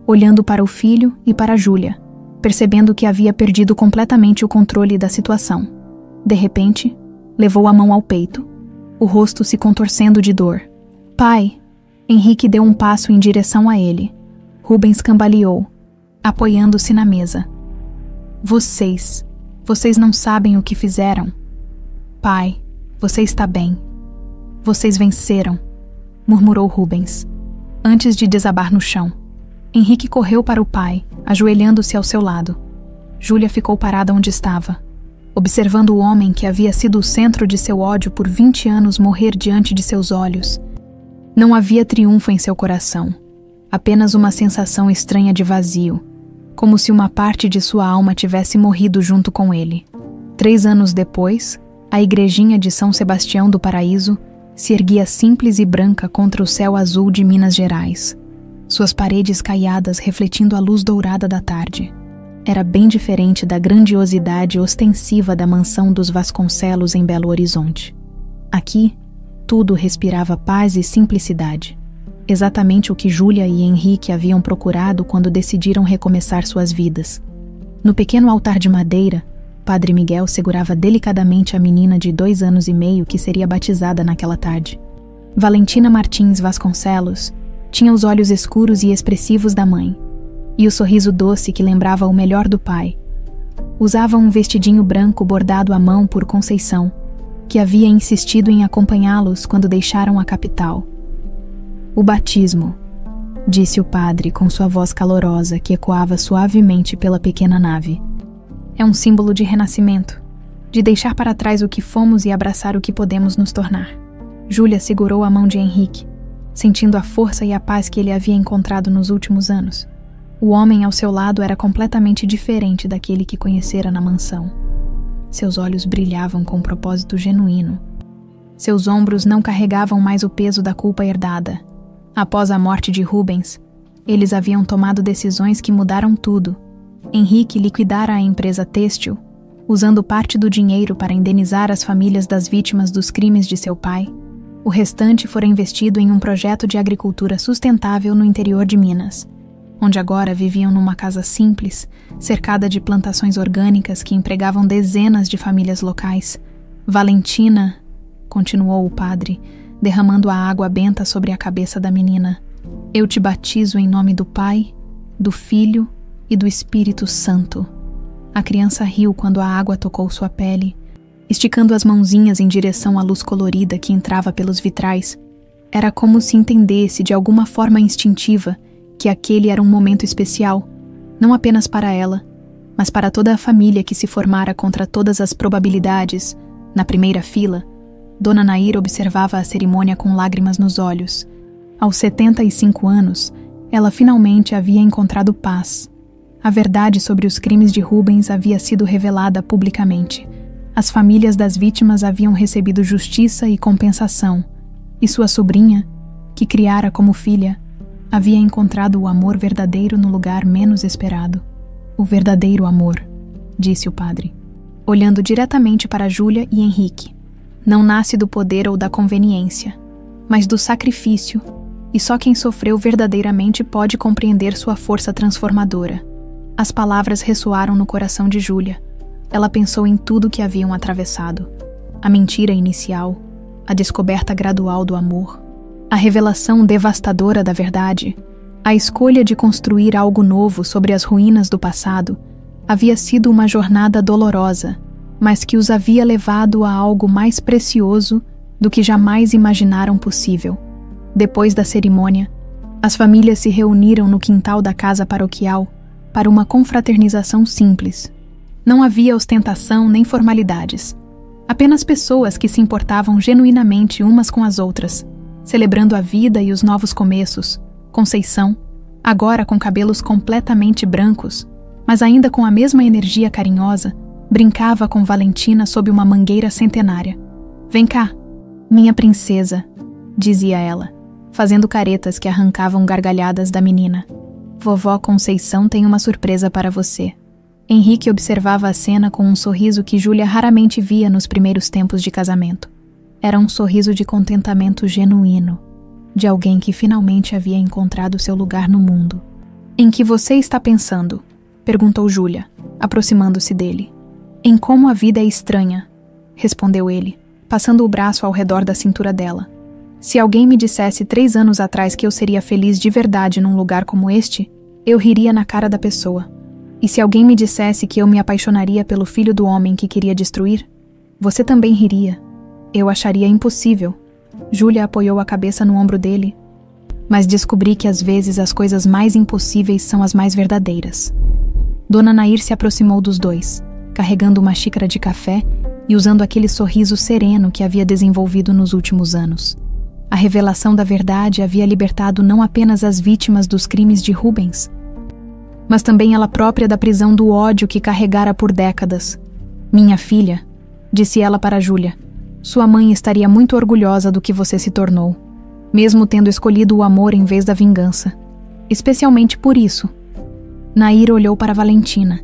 olhando para o filho e para Júlia, percebendo que havia perdido completamente o controle da situação. De repente, levou a mão ao peito, o rosto se contorcendo de dor. Pai! Henrique deu um passo em direção a ele. Rubens cambaleou, apoiando-se na mesa. Vocês não sabem o que fizeram. Pai, você está bem. Vocês venceram, murmurou Rubens, antes de desabar no chão. Henrique correu para o pai, ajoelhando-se ao seu lado. Júlia ficou parada onde estava, observando o homem que havia sido o centro de seu ódio por 20 anos morrer diante de seus olhos. Não havia triunfo em seu coração, apenas uma sensação estranha de vazio, como se uma parte de sua alma tivesse morrido junto com ele. 3 anos depois, a igrejinha de São Sebastião do Paraíso se erguia simples e branca contra o céu azul de Minas Gerais, suas paredes caiadas refletindo a luz dourada da tarde. Era bem diferente da grandiosidade ostensiva da mansão dos Vasconcelos em Belo Horizonte. Aqui, tudo respirava paz e simplicidade. Exatamente o que Júlia e Henrique haviam procurado quando decidiram recomeçar suas vidas. No pequeno altar de madeira, Padre Miguel segurava delicadamente a menina de 2 anos e meio que seria batizada naquela tarde. Valentina Martins Vasconcelos tinha os olhos escuros e expressivos da mãe, e o sorriso doce que lembrava o melhor do pai. Usava um vestidinho branco bordado à mão por Conceição, que havia insistido em acompanhá-los quando deixaram a capital. O batismo, disse o padre com sua voz calorosa que ecoava suavemente pela pequena nave. É um símbolo de renascimento, de deixar para trás o que fomos e abraçar o que podemos nos tornar. Júlia segurou a mão de Henrique, sentindo a força e a paz que ele havia encontrado nos últimos anos. O homem ao seu lado era completamente diferente daquele que conhecera na mansão. Seus olhos brilhavam com um propósito genuíno. Seus ombros não carregavam mais o peso da culpa herdada. Após a morte de Rubens, eles haviam tomado decisões que mudaram tudo. Henrique liquidara a empresa têxtil, usando parte do dinheiro para indenizar as famílias das vítimas dos crimes de seu pai. O restante fora investido em um projeto de agricultura sustentável no interior de Minas, onde agora viviam numa casa simples, cercada de plantações orgânicas que empregavam dezenas de famílias locais. Valentina, continuou o padre, derramando a água benta sobre a cabeça da menina, eu te batizo em nome do Pai, do Filho e do Espírito Santo. A criança riu quando a água tocou sua pele, esticando as mãozinhas em direção à luz colorida que entrava pelos vitrais. Era como se entendesse de alguma forma instintiva que aquele era um momento especial, não apenas para ela, mas para toda a família que se formara contra todas as probabilidades. Na primeira fila, Dona Nair observava a cerimônia com lágrimas nos olhos. Aos 75 anos, ela finalmente havia encontrado paz. A verdade sobre os crimes de Rubens havia sido revelada publicamente. As famílias das vítimas haviam recebido justiça e compensação, e sua sobrinha, que criara como filha, havia encontrado o amor verdadeiro no lugar menos esperado. O verdadeiro amor, disse o padre, olhando diretamente para Júlia e Henrique. Não nasce do poder ou da conveniência, mas do sacrifício, e só quem sofreu verdadeiramente pode compreender sua força transformadora. As palavras ressoaram no coração de Júlia. Ela pensou em tudo que haviam atravessado. A mentira inicial, a descoberta gradual do amor, a revelação devastadora da verdade, a escolha de construir algo novo sobre as ruínas do passado, havia sido uma jornada dolorosa, mas que os havia levado a algo mais precioso do que jamais imaginaram possível. Depois da cerimônia, as famílias se reuniram no quintal da casa paroquial para uma confraternização simples. Não havia ostentação nem formalidades. Apenas pessoas que se importavam genuinamente umas com as outras, celebrando a vida e os novos começos. Conceição, agora com cabelos completamente brancos, mas ainda com a mesma energia carinhosa, brincava com Valentina sob uma mangueira centenária. Vem cá, minha princesa, dizia ela, fazendo caretas que arrancavam gargalhadas da menina. Vovó Conceição tem uma surpresa para você. Henrique observava a cena com um sorriso que Júlia raramente via nos primeiros tempos de casamento. Era um sorriso de contentamento genuíno, de alguém que finalmente havia encontrado seu lugar no mundo. Em que você está pensando? Perguntou Júlia, aproximando-se dele. Em como a vida é estranha, respondeu ele, passando o braço ao redor da cintura dela. Se alguém me dissesse 3 anos atrás que eu seria feliz de verdade num lugar como este, eu riria na cara da pessoa. E se alguém me dissesse que eu me apaixonaria pelo filho do homem que queria destruir, você também riria. Eu acharia impossível. Júlia apoiou a cabeça no ombro dele. Mas descobri que às vezes as coisas mais impossíveis são as mais verdadeiras. Dona Nair se aproximou dos dois, carregando uma xícara de café e usando aquele sorriso sereno que havia desenvolvido nos últimos anos. A revelação da verdade havia libertado não apenas as vítimas dos crimes de Rubens, mas também ela própria da prisão do ódio que carregara por décadas. Minha filha, disse ela para Júlia, sua mãe estaria muito orgulhosa do que você se tornou, mesmo tendo escolhido o amor em vez da vingança. Especialmente por isso. Nair olhou para Valentina,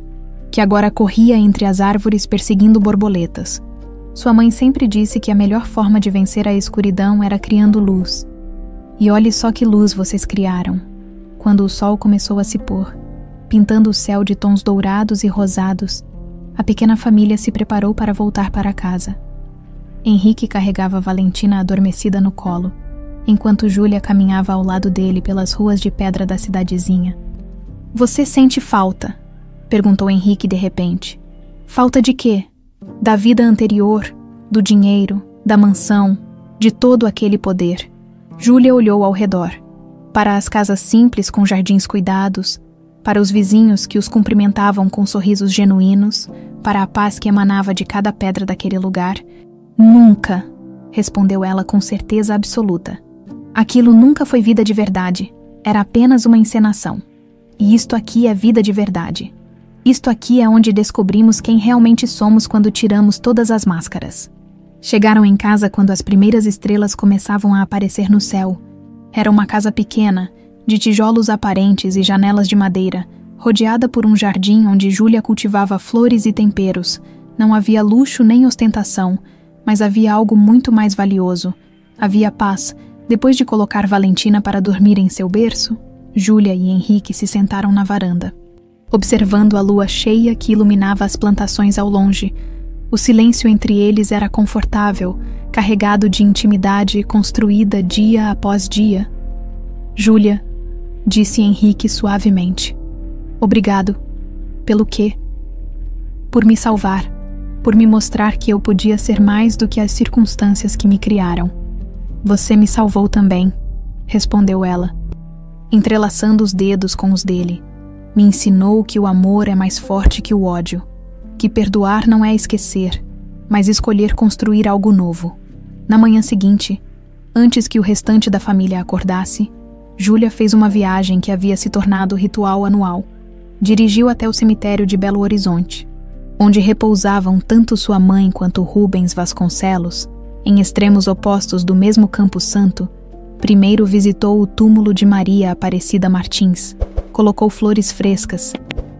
que agora corria entre as árvores perseguindo borboletas. Sua mãe sempre disse que a melhor forma de vencer a escuridão era criando luz. E olhe só que luz vocês criaram, quando o sol começou a se pôr, pintando o céu de tons dourados e rosados. A pequena família se preparou para voltar para casa. Henrique carregava Valentina adormecida no colo, enquanto Júlia caminhava ao lado dele pelas ruas de pedra da cidadezinha. Você sente falta? Perguntou Henrique de repente. Falta de quê? Da vida anterior, do dinheiro, da mansão, de todo aquele poder. Júlia olhou ao redor, para as casas simples com jardins cuidados, para os vizinhos que os cumprimentavam com sorrisos genuínos, para a paz que emanava de cada pedra daquele lugar. Nunca, respondeu ela com certeza absoluta. Aquilo nunca foi vida de verdade, era apenas uma encenação. E isto aqui é vida de verdade. Isto aqui é onde descobrimos quem realmente somos quando tiramos todas as máscaras. Chegaram em casa quando as primeiras estrelas começavam a aparecer no céu. Era uma casa pequena, de tijolos aparentes e janelas de madeira, rodeada por um jardim onde Júlia cultivava flores e temperos, Não havia luxo nem ostentação, mas havia algo muito mais valioso. Havia paz. Depois de colocar Valentina para dormir em seu berço, Júlia e Henrique se sentaram na varanda, observando a lua cheia que iluminava as plantações ao longe. O silêncio entre eles era confortável, carregado de intimidade construída dia após dia. Júlia, disse Henrique suavemente. Obrigado. Pelo quê? Por me salvar, por me mostrar que eu podia ser mais do que as circunstâncias que me criaram. Você me salvou também, respondeu ela, entrelaçando os dedos com os dele. Me ensinou que o amor é mais forte que o ódio, que perdoar não é esquecer, mas escolher construir algo novo. Na manhã seguinte, antes que o restante da família acordasse, Júlia fez uma viagem que havia se tornado ritual anual. Dirigiu até o cemitério de Belo Horizonte, onde repousavam tanto sua mãe quanto Rubens Vasconcelos, em extremos opostos do mesmo Campo Santo. Primeiro visitou o túmulo de Maria Aparecida Martins, colocou flores frescas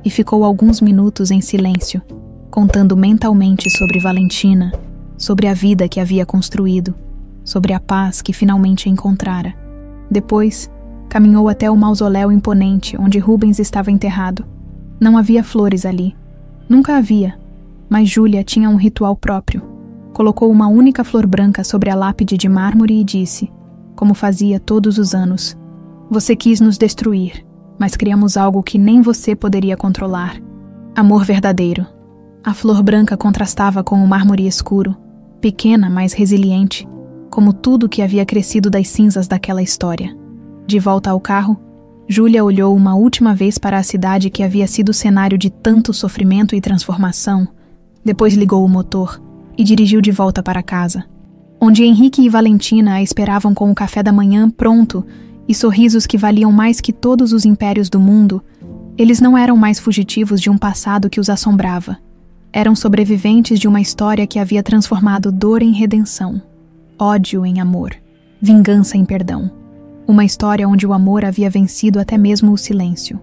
e ficou alguns minutos em silêncio, contando mentalmente sobre Valentina, sobre a vida que havia construído, sobre a paz que finalmente encontrara. Depois, caminhou até o mausoléu imponente onde Rubens estava enterrado. Não havia flores ali. Nunca havia, mas Júlia tinha um ritual próprio. Colocou uma única flor branca sobre a lápide de mármore e disse, como fazia todos os anos: Você quis nos destruir, mas criamos algo que nem você poderia controlar. Amor verdadeiro. A flor branca contrastava com o mármore escuro, pequena, mas resiliente, como tudo que havia crescido das cinzas daquela história. De volta ao carro, Júlia olhou uma última vez para a cidade que havia sido cenário de tanto sofrimento e transformação. Depois ligou o motor e dirigiu de volta para casa, onde Henrique e Valentina a esperavam com o café da manhã pronto e sorrisos que valiam mais que todos os impérios do mundo. Eles não eram mais fugitivos de um passado que os assombrava. Eram sobreviventes de uma história que havia transformado dor em redenção, ódio em amor, vingança em perdão. Uma história onde o amor havia vencido até mesmo o silêncio.